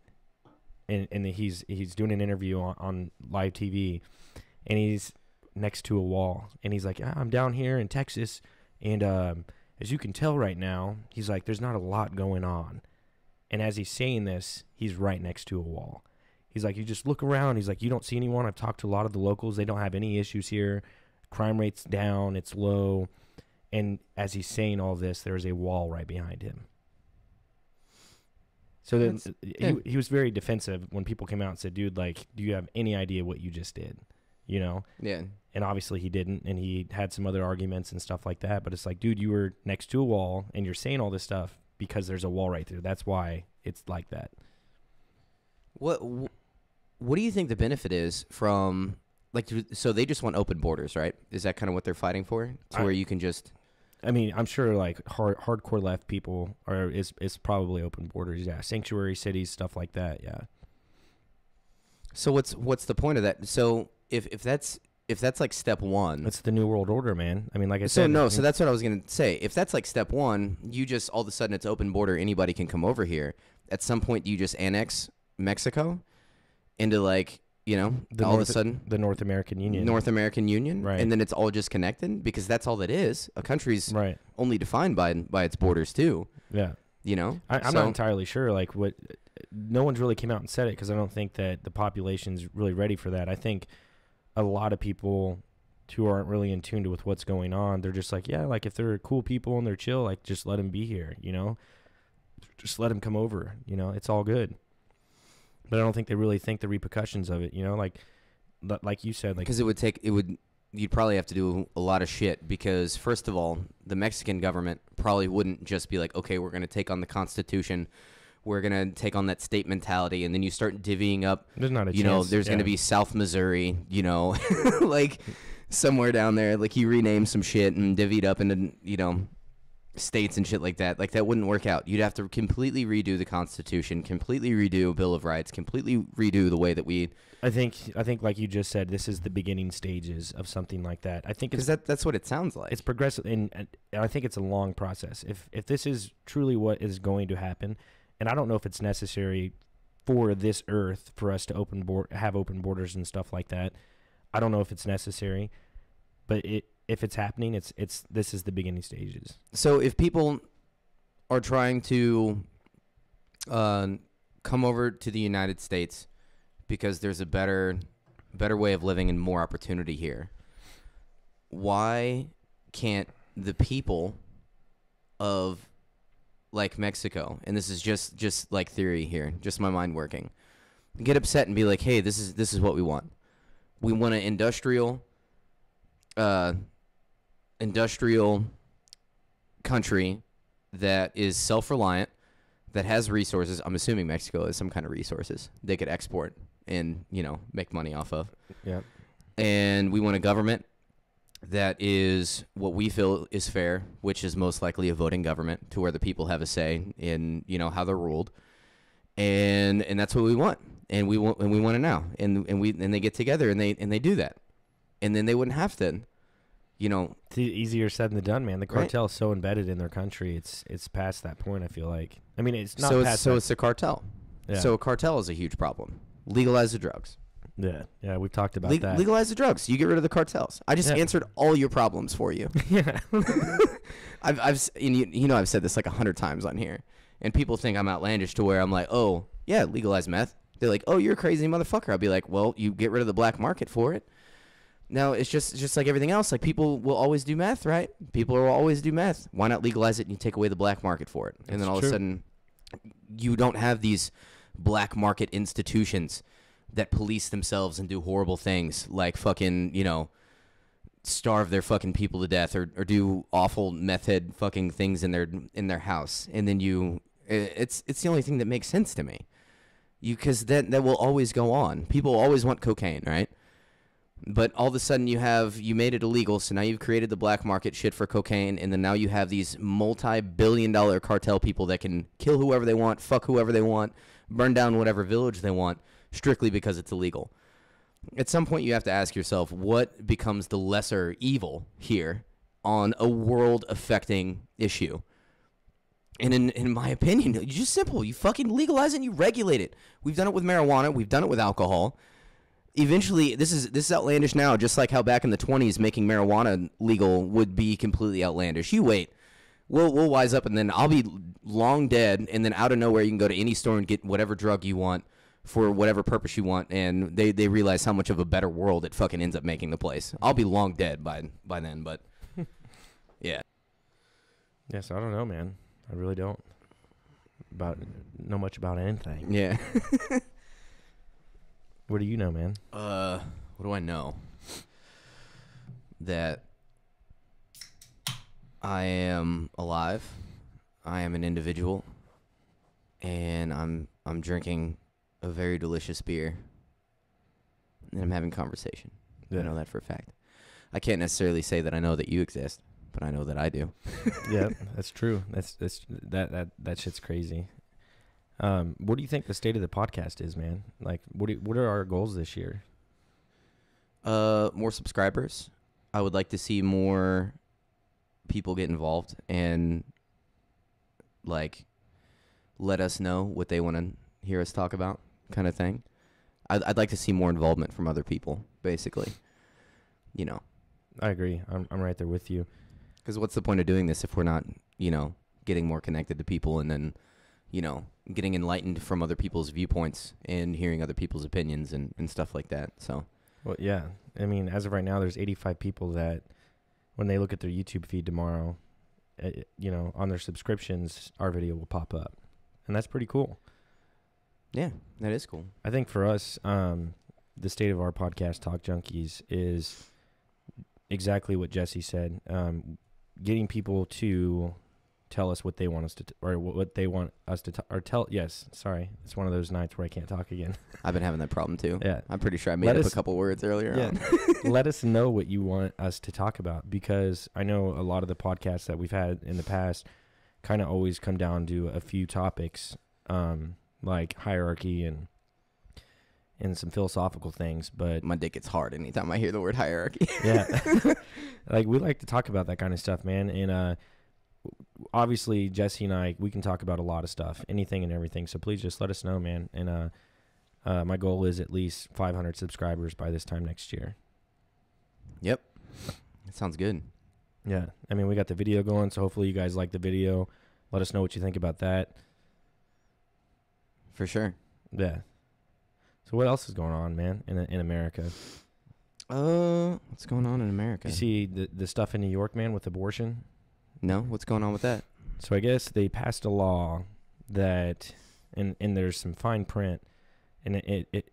B: and he's doing an interview on live TV, and he's next to a wall, and he's like, I'm down here in Texas, and as you can tell right now, he's like, there's not a lot going on. And as he's saying this, he's right next to a wall. He's like, you just look around. He's like, you don't see anyone. I've talked to a lot of the locals. They don't have any issues here. Crime rate's down. It's low. And as he's saying all this, there's a wall right behind him. So then he was very defensive when people came out and said, dude, like, do you have any idea what you just did? You know?
A: Yeah.
B: And obviously he didn't, and he had some other arguments and stuff like that. But it's like, dude, you were next to a wall, and you're saying all this stuff because there's a wall right there. That's why it's like that.
A: What do you think the benefit is from, like, so they just want open borders, right? Is that kind of what they're fighting for? Where you can just...
B: I mean, I'm sure, like, hardcore left people is probably open borders, yeah. Sanctuary cities, stuff like that, yeah.
A: So what's the point of that? So if that's like step one...
B: That's the New World Order, man. I mean, like I said...
A: So that's what I was going to say. If that's like step one, you just, all of a sudden it's open border, anybody can come over here. At some point, do you just annex Mexico into, like, you know, all of a sudden...
B: The North American Union.
A: North American Union?
B: Right.
A: And then it's all just connected? Because that's all that is. A country's only defined by its borders, too.
B: Yeah.
A: You know?
B: I'm not entirely sure, like, what... No one's really came out and said it, because I don't think that the population's really ready for that. I think a lot of people who aren't really in tune with what's going on, they're just like, yeah, like, if they're cool people and they're chill, like, just let them be here, you know? Just let them come over, you know? It's all good. But I don't think they really think the repercussions of it, you know? Like you said, like...
A: Because you'd probably have to do a lot of shit, because, first of all, the Mexican government probably wouldn't just be like, okay, we're going to take on the Constitution, we're going to take on that state mentality, and then you start divvying up,
B: there's not a
A: you know, there's going to be South Missouri, you know, like, somewhere down there, like, you rename some shit and divvied up into, you know, states and shit like that wouldn't work out. You'd have to completely redo the Constitution, completely redo Bill of Rights, completely redo the way that we.
B: I think like you just said, this is the beginning stages of something like that. I think
A: because that's what it sounds like.
B: It's progressive, and I think it's a long process. If this is truly what is going to happen, and I don't know if it's necessary for this earth for us to have open borders and stuff like that. I don't know if it's necessary, but if it's happening, this is the beginning stages.
A: So if people are trying to come over to the United States because there's a better way of living and more opportunity here, why can't the people of like Mexico, and this is just like theory here, just my mind working, get upset and be like, hey, this is what we want. We want an industrial country that is self-reliant, that has resources. I'm assuming Mexico has some kind of resources they could export and, make money off of.
B: Yeah.
A: And we want a government that is what we feel is fair, which is most likely a voting government to where the people have a say in, how they're ruled. And that's what we want. And we want it now. And they get together and they do that. And then they wouldn't have to,
B: It's easier said than done, man. The cartel is so embedded in their country. It's past that point, I feel like. I mean, it's not
A: it's a cartel. Yeah. So a cartel is a huge problem. Legalize the drugs.
B: Yeah, we've talked about that.
A: Legalize the drugs. You get rid of the cartels. I just answered all your problems for you.
B: Yeah.
A: I've said this like 100 times on here, and people think I'm outlandish to where I'm like, oh yeah, legalize meth. They're like, oh, you're a crazy motherfucker. I'll be like, well, you get rid of the black market for it. Now it's just like everything else. Like people will always do meth, right? People will always do meth. Why not legalize it and you take away the black market for it? And then all of a sudden, you don't have these black market institutions that police themselves and do horrible things like fucking, starve their fucking people to death or do awful meth head fucking things in their house. And then it's the only thing that makes sense to me. Because that will always go on. People always want cocaine, right? But all of a sudden you made it illegal, so now you've created the black market shit for cocaine, and then now you have these multi-billion-dollar cartel people that can kill whoever they want, fuck whoever they want, burn down whatever village they want, strictly because it's illegal. At some point you have to ask yourself, what becomes the lesser evil here on a world-affecting issue? And in my opinion, it's just simple. You fucking legalize it and you regulate it. We've done it with marijuana. We've done it with alcohol. Eventually, this is outlandish now, just like how back in the 20s making marijuana legal would be completely outlandish. You wait. We'll wise up, and then I'll be long dead, and then out of nowhere you can go to any store and get whatever drug you want for whatever purpose you want, and they realize how much of a better world it fucking ends up making the place. I'll be long dead by then, but yeah.
B: Yes, I don't know, man. I really don't know much about anything.
A: Yeah.
B: What do you know, man?
A: What do I know? That I am alive. I am an individual, and I'm drinking a very delicious beer, and I'm having conversation. Yeah. I know that for a fact. I can't necessarily say that I know that you exist, but I know that I do.
B: Yeah, that's true. That shit's crazy. What do you think the state of the podcast is, man? Like, what are our goals this year?
A: More subscribers. I would like to see more people get involved and like let us know what they want to hear us talk about, kind of thing. I'd like to see more involvement from other people, basically.
B: I agree. I'm right there with you.
A: Because what's the point of doing this if we're not, getting more connected to people and then, getting enlightened from other people's viewpoints and hearing other people's opinions and stuff like that. So,
B: well, yeah. I mean, as of right now, there's 85 people that when they look at their YouTube feed tomorrow, on their subscriptions, our video will pop up. And that's pretty cool.
A: Yeah, that is cool.
B: I think for us, the state of our podcast, Talk Junkies, is exactly what Jesse said. Getting people to tell us what they want us to, or what they want us to, or tell. Yes, sorry, it's one of those nights where I can't talk again.
A: I've been having that problem too.
B: Yeah,
A: I'm pretty sure I made up a couple words earlier on.
B: Let us know what you want us to talk about, because I know a lot of the podcasts that we've had in the past kind of always come down to a few topics, like hierarchy and some philosophical things. But
A: my dick gets hard anytime I hear the word hierarchy.
B: Yeah. Like, we like to talk about that kind of stuff, man. And obviously Jesse and I, we can talk about a lot of stuff, anything and everything. So please just let us know, man. And my goal is at least 500 subscribers by this time next year.
A: Yep. That sounds good.
B: Yeah. I mean, we got the video going, so hopefully you guys like the video. Let us know what you think about that.
A: For sure.
B: Yeah. So what else is going on, man, in America?
A: What's going on in America?
B: You see the stuff in New York, man, with abortion?
A: No? What's going on with that?
B: So I guess they passed a law that, and there's some fine print, and it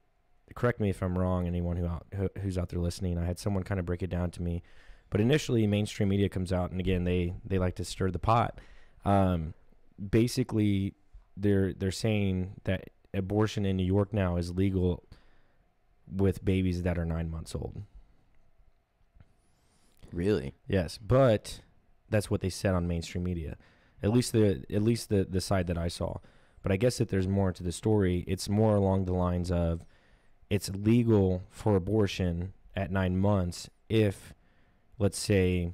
B: correct me if I'm wrong, anyone who's out there listening. I had someone kind of break it down to me. But initially, mainstream media comes out, and again, they like to stir the pot. Basically, they're saying that abortion in New York now is legal with babies that are 9 months old.
A: Really?
B: Yes, but that's what they said on mainstream media. At least the side that I saw. But I guess that there's more to the story. It's more along the lines of it's legal for abortion at 9 months if, let's say,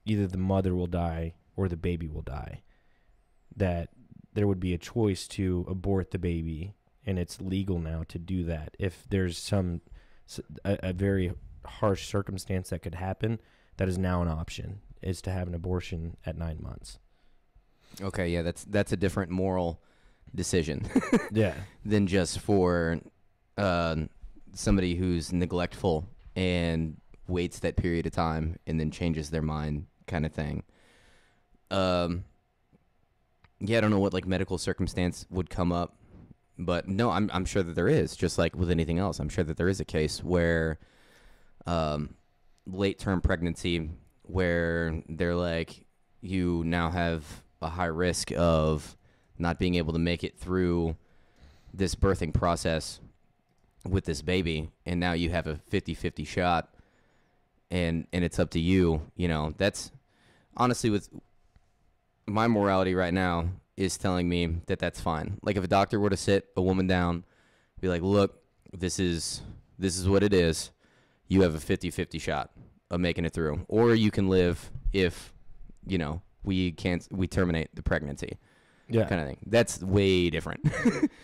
B: either the mother will die or the baby will die. That there would be a choice to abort the baby, and it's legal now to do that. If there's a very harsh circumstance that could happen, that is now an option, is to have an abortion at 9 months.
A: Okay, yeah, that's a different moral decision.
B: Yeah.
A: Than just for somebody who's neglectful and waits that period of time and then changes their mind kind of thing. Yeah, I don't know what like medical circumstance would come up, but no, I'm sure that there is, just like with anything else. I'm sure that there is a case where late-term pregnancy, where they're like, you now have a high risk of not being able to make it through this birthing process with this baby, and now you have a 50-50 shot, and it's up to you. You know, that's honestly, with my morality right now, is telling me that that's fine. Like, if a doctor were to sit a woman down, be like, look, this is what it is. You have a 50-50 shot of making it through, or you can live if, you know, we terminate the pregnancy. Yeah, kind of thing. That's way different.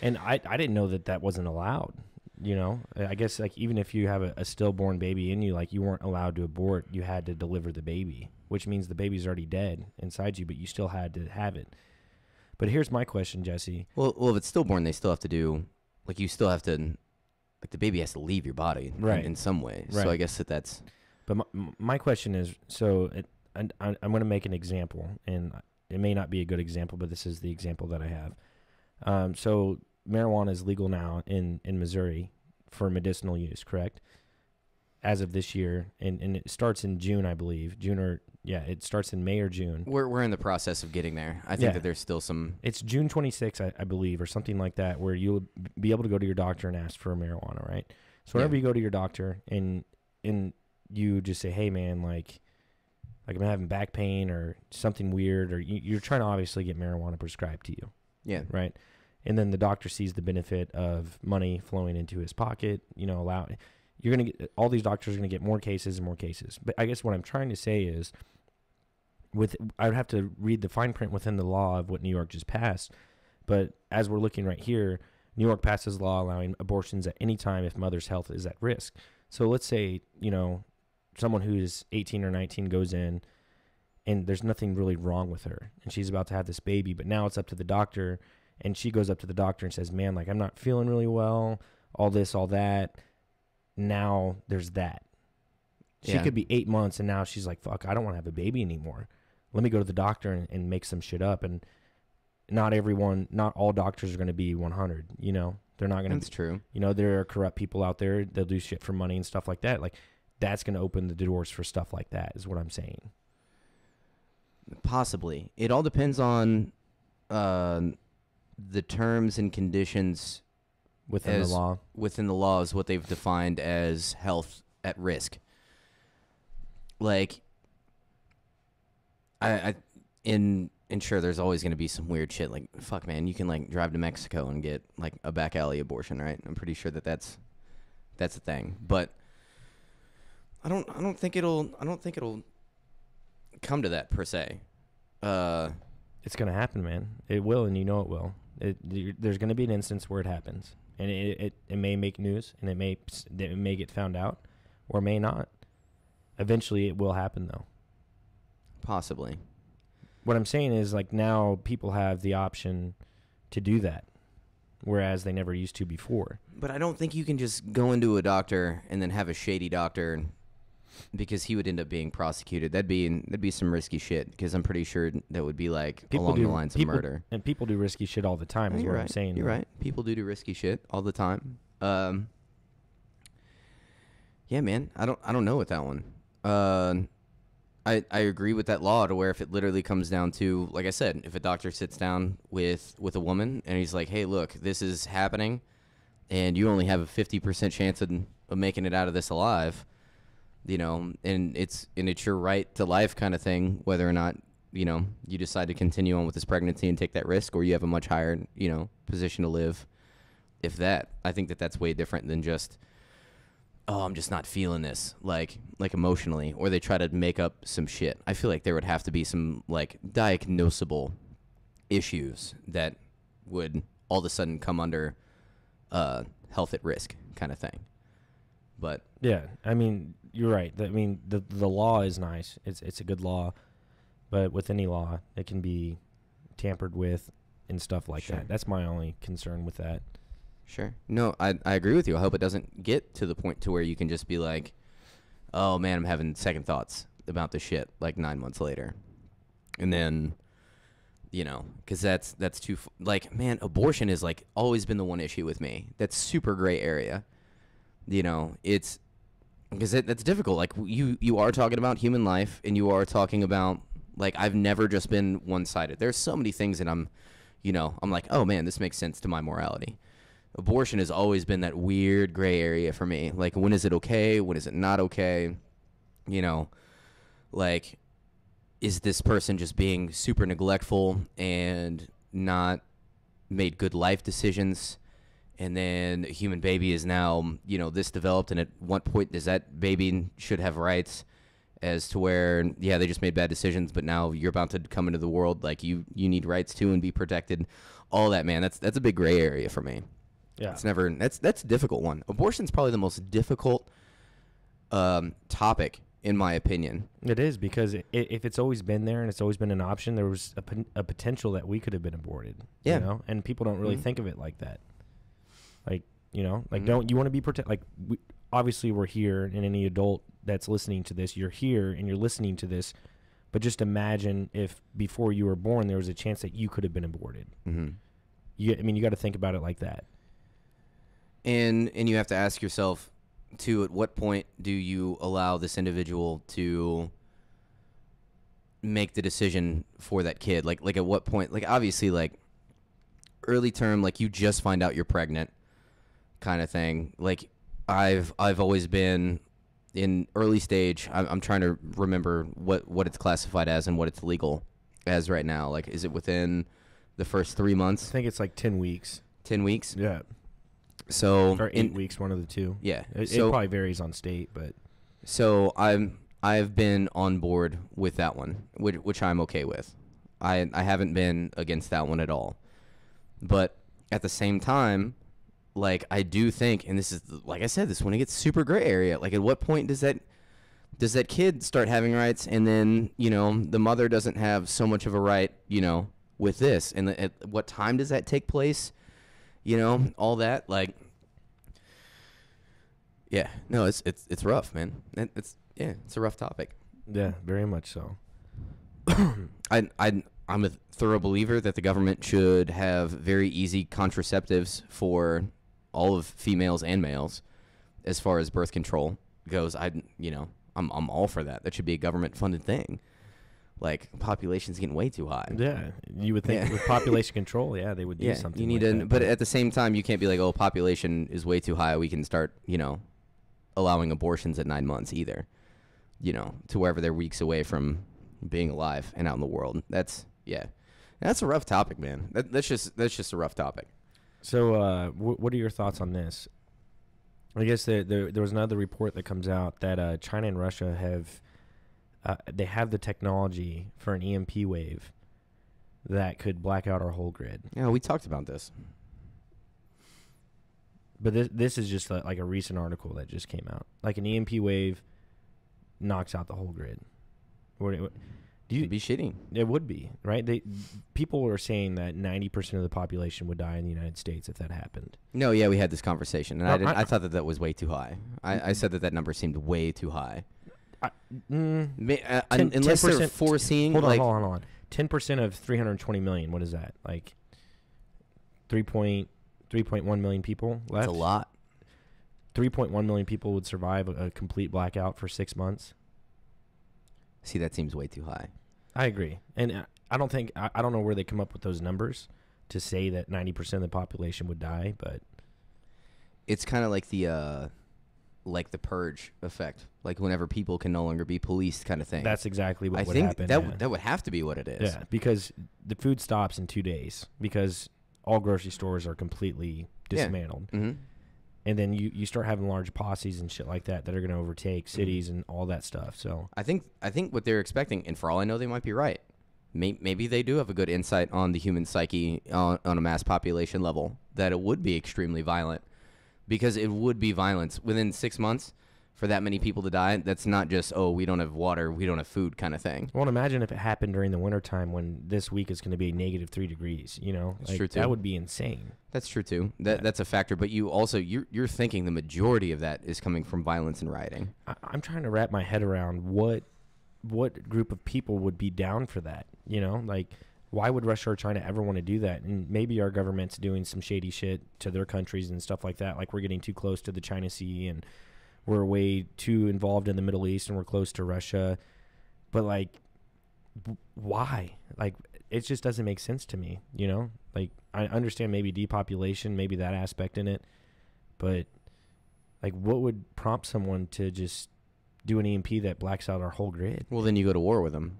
B: And I didn't know that wasn't allowed. You know, I guess, like, even if you have a stillborn baby in you, like, you weren't allowed to abort. You had to deliver the baby, which means the baby's already dead inside you, but you still had to have it. But here's my question, Jesse.
A: Well, if it's stillborn, they still have to do, like, you still have to, like, the baby has to leave your body, right, in some way. Right. So I guess that's.
B: But my question is, so I'm going to make an example, and it may not be a good example, but this is the example that I have. So marijuana is legal now in Missouri for medicinal use, correct? As of this year, and it starts in June, I believe. It starts in May or June.
A: We're in the process of getting there. I think that there's still some.
B: It's June 26th, I believe, or something like that, where you'll be able to go to your doctor and ask for marijuana, right? So whenever you go to your doctor and you just say, hey, man, like I'm having back pain or something weird, or you're trying to obviously get marijuana prescribed to you. Yeah. Right? And then the doctor sees the benefit of money flowing into his pocket, you know, you're going to get, all these doctors are going to get more cases and more cases. But I guess what I'm trying to say is, I would have to read the fine print within the law of what New York just passed. But as we're looking right here, New York passes a law allowing abortions at any time if mother's health is at risk. So let's say, you know, someone who is 18 or 19 goes in and there's nothing really wrong with her and she's about to have this baby, but now it's up to the doctor, and she goes up to the doctor and says, man, like, I'm not feeling really well, all this, all that. Now there's that. She could be 8 months and now she's like, fuck, I don't want to have a baby anymore. Let me go to the doctor and make some shit up. And not all doctors are going to be 100, you know? They're not going to.
A: That's true.
B: You know, there are corrupt people out there. They'll do shit for money and stuff like that. Like, that's going to open the doors for stuff like that, is what I'm saying.
A: Possibly. It all depends on the terms and conditions
B: within the law.
A: Within the law is what they've defined as health at risk. Like, and sure, there's always going to be some weird shit. Like, fuck, man, you can like drive to Mexico and get like a back alley abortion, right? I'm pretty sure that's a thing. But I don't think it'll come to that per se.
B: It's gonna happen, man. It will, and you know it will. There's gonna be an instance where it happens, and it may make news, and it may get found out, or may not. Eventually, it will happen, though.
A: Possibly.
B: What I'm saying is, like, now people have the option to do that, whereas they never used to before.
A: But I don't think you can just go into a doctor and then have a shady doctor, because he would end up being prosecuted. That'd be some risky shit, because I'm pretty sure that would be like along the lines of murder.
B: And people do risky shit all the time, is what I'm saying.
A: You're right. People do risky shit all the time. Yeah, man. I don't know with that one. I agree with that law to where if it literally comes down to, like I said, if a doctor sits down with a woman and he's like, hey, look, this is happening and you only have a 50% chance of making it out of this alive, and it's your right to life kind of thing, whether or not, you decide to continue on with this pregnancy and take that risk, or you have a much higher, position to live. If that, I think that's way different than just, oh, I'm just not feeling this, like emotionally, or they try to make up some shit. I feel like there would have to be some, like, diagnosable issues that would all of a sudden come under health at risk kind of thing. But
B: yeah, I mean, you're right. I mean, the law is nice. It's a good law, but with any law, it can be tampered with and stuff like that. That's my only concern with that.
A: Sure. No, I agree with you. I hope it doesn't get to the point to where you can just be like, oh, man, I'm having second thoughts about this shit like 9 months later. And then, because that's too, like, man, abortion is like always been the one issue with me. That's super gray area. It's because that's difficult. Like, you are talking about human life, and you are talking about, like, I've never just been one-sided. There's so many things that I'm like, oh, man, this makes sense to my morality. Abortion has always been that weird gray area for me. Like, when is it okay? When is it not okay? Like, is this person just being super neglectful and not made good life decisions? And then a human baby is now, this developed, and at what point does that baby should have rights as to where, yeah, they just made bad decisions, but now you're about to come into the world, like, you need rights too and be protected. All that, man, that's a big gray area for me. Yeah, that's a difficult one. Abortion's probably the most difficult topic, in my opinion.
B: It is, because if it's always been there and it's always been an option, there was a potential that we could have been aborted.
A: Yeah,
B: and people don't really think of it like that. Like, don't you want to be protected? Like, obviously we're here, and any adult that's listening to this, you're here and you're listening to this. But just imagine if before you were born there was a chance that you could have been aborted. Mm-hmm. You got to think about it like that.
A: And you have to ask yourself, too, at what point do you allow this individual to make the decision for that kid? Like at what point? Like, obviously, like, early term, like, you just find out you're pregnant kind of thing. Like, I've always been in early stage. I'm trying to remember what it's classified as and what it's legal as right now. Like, is it within the first 3 months?
B: I think it's like 10 weeks.
A: 10 weeks?
B: Yeah.
A: So
B: or 8 weeks, one of the two.
A: Yeah.
B: It probably varies on state, but
A: so I've been on board with that one, which I'm okay with. I haven't been against that one at all. But at the same time, like, I do think, and this is, like I said, this one, it gets super gray area. Like, at what point does that kid start having rights, and then, the mother doesn't have so much of a right, with this, and at what time does that take place? All that, like, yeah, no, it's rough, man. It's a rough topic.
B: Yeah, very much so.
A: I'm a thorough believer that the government should have very easy contraceptives for all of females and males, as far as birth control goes. I'm all for that. That should be a government funded thing. Like, population's getting way too high.
B: Yeah, you would think with population control, they would do something.
A: You need
B: like
A: to,
B: that,
A: but at the same time, you can't be like, oh, population is way too high. We can start, allowing abortions at 9 months either. To wherever they're weeks away from being alive and out in the world. That's a rough topic, man. That's just a rough topic.
B: So, what are your thoughts on this? I guess there was another report that comes out that China and Russia have. They have the technology for an EMP wave that could black out our whole grid.
A: Yeah, we talked about this.
B: But this is just like a recent article that just came out. Like an EMP wave knocks out the whole grid.
A: It'd be shitty.
B: It would be, right? People are saying that 90% of the population would die in the United States if that happened.
A: No, yeah, we had this conversation, and I thought that was way too high. I said that number seemed way too high. Unless they're foreseeing.
B: Hold on. 10% of 320 million. What is that? Like 3.1 million people left.
A: That's a lot.
B: 3.1 million people would survive a complete blackout for 6 months.
A: See, that seems way too high.
B: I agree, and I don't think I don't know where they come up with those numbers to say that 90% of the population would die, but
A: it's kind of like the purge effect, like whenever people can no longer be policed, kind of thing.
B: That's exactly what
A: I
B: would
A: think
B: happen.
A: That would have to be what it is.
B: Yeah, because the food stops in 2 days because all grocery stores are completely dismantled.
A: Yeah. Mm-hmm.
B: And then you start having large posses and shit like that are going to overtake cities and all that stuff. So
A: I think what they're expecting, and for all I know, they might be right. Maybe they do have a good insight on the human psyche on a mass population level, that it would be extremely violent, because it would be violence within 6 months for that many people to die. That's not just, oh, we don't have water, we don't have food kind of thing.
B: Well, imagine if it happened during the wintertime when this week is going to be -3 degrees,
A: That's true too.
B: That would be insane.
A: That's true too. That's a factor, but you're thinking the majority of that is coming from violence and rioting.
B: I'm trying to wrap my head around what group of people would be down for that, like why would Russia or China ever want to do that? And maybe our government's doing some shady shit to their countries and stuff like that, like we're getting too close to the China Sea and we're way too involved in the Middle East and we're close to Russia. But, like, why? Like, it just doesn't make sense to me, Like, I understand maybe depopulation, maybe that aspect in it. But, like, what would prompt someone to just do an EMP that blacks out our whole grid?
A: Well, then you go to war with them.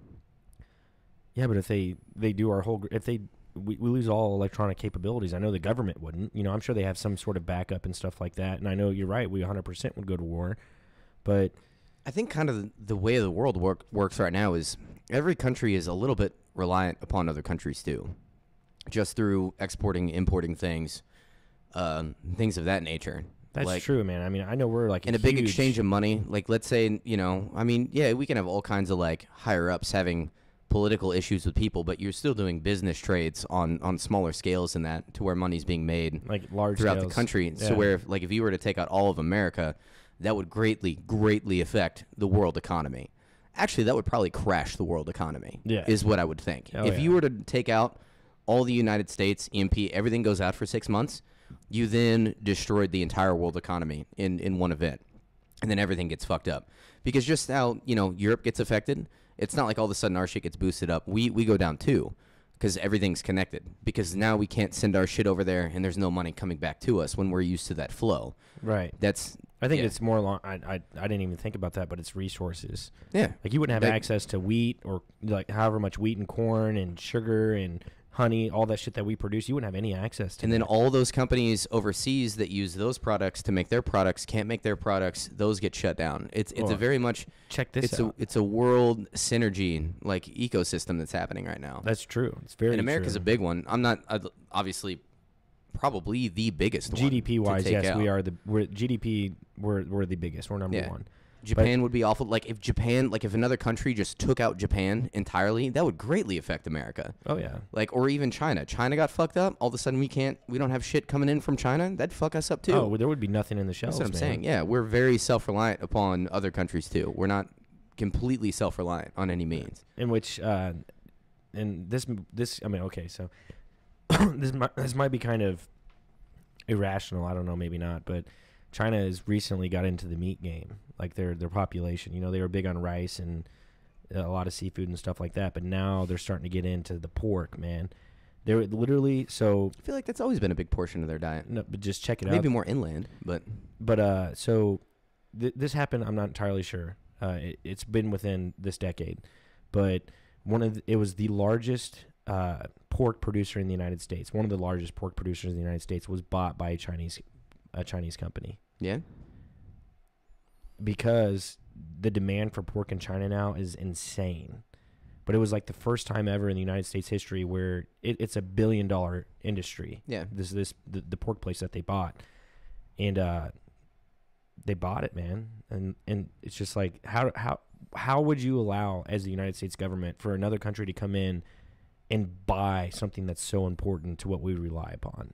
B: Yeah, but if they do our whole... If we lose all electronic capabilities, I know the government wouldn't. I'm sure they have some sort of backup and stuff like that. And I know you're right. We 100% would go to war. But
A: I think kind of the way the world works right now is every country is a little bit reliant upon other countries too, just through exporting, importing things, things of that nature.
B: That's true, man. I mean, I know we're like
A: in a big exchange of money. Like, let's say, we can have all kinds of like higher ups having political issues with people, but you're still doing business trades on smaller scales than that, to where money's being made
B: like large
A: throughout
B: scales.
A: the country.
B: Yeah.
A: So where if you were to take out all of America, that would greatly affect the world economy. Actually, that would probably crash the world economy.
B: Yeah.
A: Is what I would think. If you were to take out all the United States, EMP, everything goes out for 6 months, you then destroyed the entire world economy in one event. And then everything gets fucked up. Because just now, Europe gets affected. It's not like all of a sudden our shit gets boosted up. We go down too, because everything's connected. Because now we can't send our shit over there, and there's no money coming back to us when we're used to that flow.
B: Right. I think it's more along. I didn't even think about that, but it's resources.
A: Yeah.
B: Like you wouldn't have access to wheat or like however much wheat and corn and sugar and honey, all that shit that we produce. You wouldn't have any access to.
A: And then all those companies overseas that use those products to make their products can't make their products. Those get shut down. It's a very much
B: check this out.
A: It's a world synergy like ecosystem that's happening right now.
B: That's true. It's very.
A: And America's a big one. I'm not obviously probably the biggest one.
B: GDP wise, yes,
A: out.
B: we are we're GDP. We're the biggest. We're number one.
A: Japan would be awful. Like if another country just took out Japan entirely, that would greatly affect America.
B: Oh yeah.
A: Like, or even China. China got fucked up. All of a sudden we don't have shit coming in from China. That'd fuck us up too.
B: Oh, well, there would be nothing in the shelves.
A: That's what I'm saying. Yeah, we're very self-reliant upon other countries too. We're not completely self-reliant on any means.
B: In which, and this, I mean, okay, so this might be kind of irrational. I don't know, maybe not, but China has recently got into the meat game, like their population. They were big on rice and a lot of seafood and stuff like that. But now they're starting to get into the pork, man. They're literally so.
A: I feel like that's always been a big portion of their diet.
B: No, but just check it out.
A: Maybe more inland, but
B: so this happened. I'm not entirely sure. It's been within this decade, but it was the largest pork producer in the United States. One of the largest pork producers in the United States was bought by a Chinese company.
A: Yeah.
B: Because the demand for pork in China now is insane. But it was like the first time ever in the United States history where it's $1 billion industry.
A: Yeah.
B: The pork place that they bought. And they bought it, man. And it's just like how would you allow, as the United States government, for another country to come in and buy something that's so important to what we rely upon?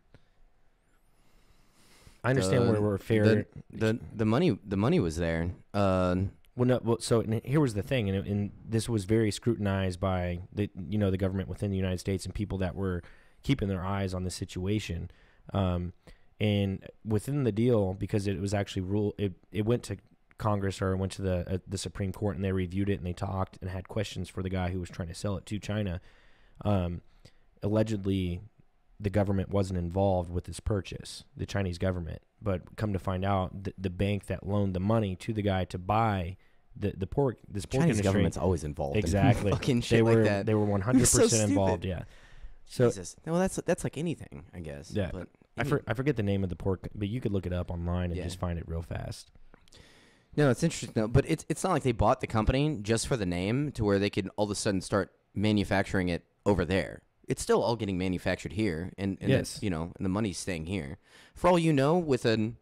B: I understand where we're fair.
A: The money was there.
B: So here was the thing, and this was very scrutinized by the government within the United States and people that were keeping their eyes on the situation. And within the deal, because it was actually it went to Congress, or it went to the Supreme Court, and they reviewed it and they talked and had questions for the guy who was trying to sell it to China. Allegedly, the government wasn't involved with this purchase, the Chinese government. But come to find out, the bank that loaned the money to the guy to buy the pork, this pork
A: Chinese
B: industry,
A: government's always involved.
B: Exactly,
A: in fucking shit like that.
B: They were 100% involved. Yeah. So
A: Jesus. Well, that's like anything, I guess.
B: Yeah.
A: But
B: I forget the name of the pork, but you could look it up online and just find it real fast.
A: No, it's interesting. No, but it's not like they bought the company just for the name, to where they could all of a sudden start manufacturing it over there. It's still all getting manufactured here, and
B: yes,
A: and the money's staying here. For all you know, with an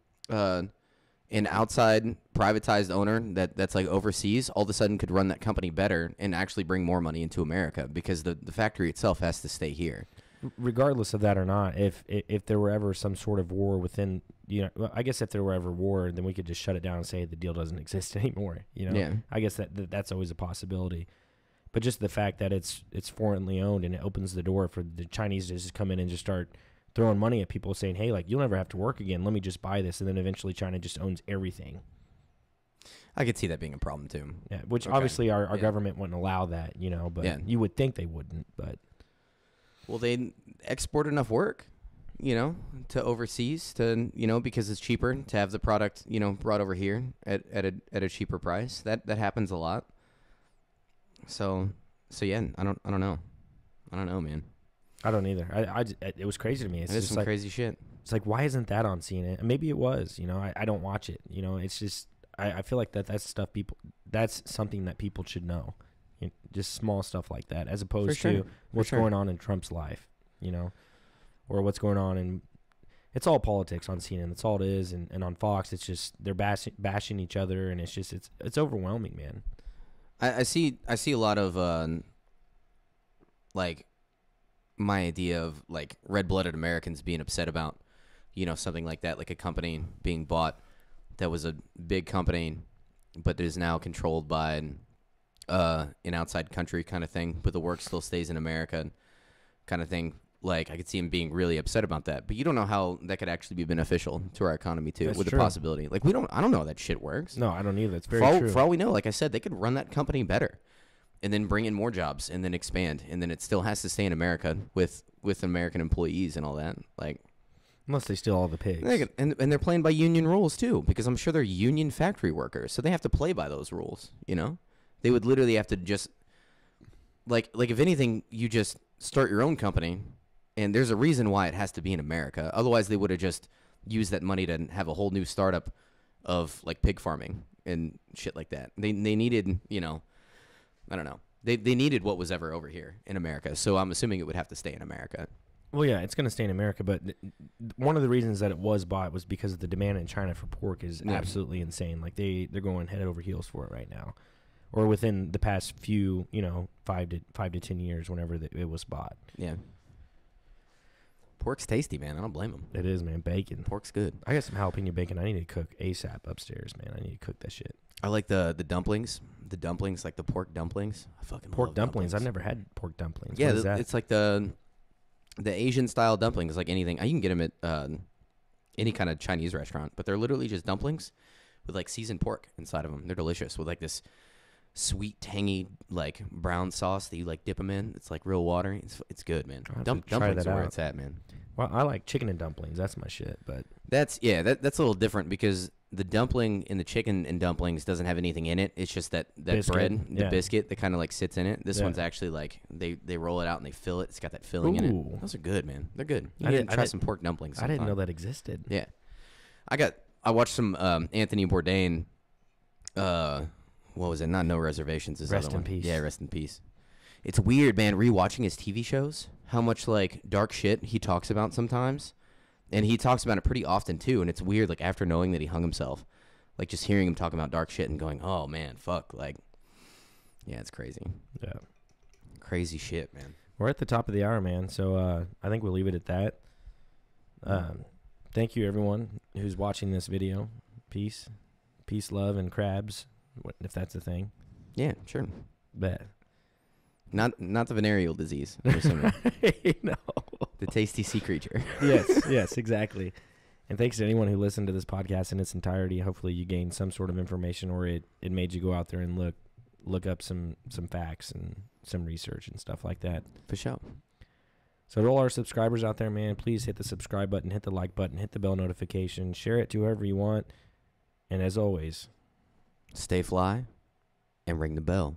A: outside privatized owner that's like overseas, all of a sudden could run that company better and actually bring more money into America, because the factory itself has to stay here.
B: Regardless of that or not, if there were ever some sort of war within, I guess if there were ever war, then we could just shut it down and say the deal doesn't exist anymore.
A: Yeah.
B: I guess that's always a possibility. But just the fact that it's foreignly owned, and it opens the door for the Chinese to just come in and just start throwing money at people, saying, hey, like, you'll never have to work again. Let me just buy this. And then eventually China just owns everything.
A: I could see that being a problem too.
B: Yeah, which obviously our government wouldn't allow that, but you would think they wouldn't. But
A: well, they export enough work, to overseas, to because it's cheaper to have the product, brought over here at a cheaper price. That happens a lot. So yeah, I don't know. I don't know, man.
B: I don't either. It was crazy to me. It's
A: just
B: some
A: like crazy shit.
B: It's like, why isn't that on CNN? And maybe it was. I don't watch it. It's just I feel like that's stuff that's something that people should know. Just small stuff like that, as opposed to what's going on in Trump's life, or what's going on in. It's all politics on CNN. That's all it is. And on Fox, it's just they're bashing each other, and it's overwhelming, man.
A: I see a lot of like my idea of like red-blooded Americans being upset about something like that, like a company being bought that was a big company but is now controlled by an outside country kind of thing, but the work still stays in America kind of thing. Like, I could see him being really upset about that, but you don't know how that could actually be beneficial to our economy too.
B: That's
A: with
B: true.
A: The possibility. Like, I don't know how that shit works.
B: No, I don't either. It's very true.
A: For all we know, like I said, they could run that company better, and then bring in more jobs, and then expand, and then it still has to stay in America with American employees and all that. Like,
B: unless they steal all the pigs.
A: And they're playing by union rules too, because I'm sure they're union factory workers, so they have to play by those rules. They would literally have to just like if anything, you just start your own company. And there's a reason why it has to be in America. Otherwise, they would have just used that money to have a whole new startup of like pig farming and shit like that. They needed, I don't know. They needed what was ever over here in America. So I'm assuming it would have to stay in America.
B: Well, yeah, it's going to stay in America. But one of the reasons that it was bought was because of the demand in China for pork is absolutely insane. Like they're going head over heels for it right now, or within the past few, 5 to 10 years, whenever it was bought.
A: Yeah. Pork's tasty, man. I don't blame them.
B: It is, man. Bacon.
A: Pork's good.
B: I got some jalapeno bacon. I need to cook ASAP upstairs, man. I need to cook that shit.
A: I like the dumplings. The dumplings, like the pork dumplings. I fucking
B: pork
A: love
B: dumplings. I've never had pork dumplings.
A: Yeah,
B: what is that?
A: It's like the Asian style dumplings, like anything. You can get them at any kind of Chinese restaurant, but they're literally just dumplings with like seasoned pork inside of them. They're delicious with like this sweet, tangy, like brown sauce that you like dip them in. It's like real watery. It's good, man.
B: I'll have to try
A: Dumplings
B: that
A: are where
B: out.
A: it's at, man.
B: Well, I like chicken and dumplings. That's my shit. But
A: That's a little different because the dumpling in the chicken and dumplings doesn't have anything in it. It's just that
B: Biscuit,
A: bread, the
B: yeah.
A: biscuit that kind of like sits in it. This
B: Yeah.
A: one's actually like they roll it out and they fill it. It's got that filling in
B: Ooh.
A: it. Those are good, man. They're good. You
B: I
A: need
B: didn't-
A: to
B: I
A: try
B: didn't-
A: some pork dumplings.
B: I didn't know
A: sometime.
B: that existed.
A: Yeah, I watched some Anthony Bourdain. What was it? Not No Reservations. This
B: Rest
A: other
B: in
A: one.
B: peace.
A: Yeah, rest in peace. It's weird, man. Rewatching his TV shows, how much like dark shit he talks about sometimes, and he talks about it pretty often too. And it's weird, like after knowing that he hung himself, like just hearing him talking about dark shit and going, "Oh man, fuck!" Like, yeah, it's crazy.
B: Yeah.
A: Crazy shit, man.
B: We're at the top of the hour, man. So I think we'll leave it at that. Thank you, everyone who's watching this video. Peace, love, and crabs, if that's a thing.
A: Yeah, sure.
B: Bet.
A: Not the venereal disease. I'm assuming.
B: No.
A: The tasty sea creature.
B: Yes, exactly. And thanks to anyone who listened to this podcast in its entirety. Hopefully you gained some sort of information, or it made you go out there and look up some facts and some research and stuff like that.
A: For sure.
B: So to all our subscribers out there, man, please hit the subscribe button, hit the like button, hit the bell notification, share it to whoever you want. And as always,
A: Stay fly and ring the bell.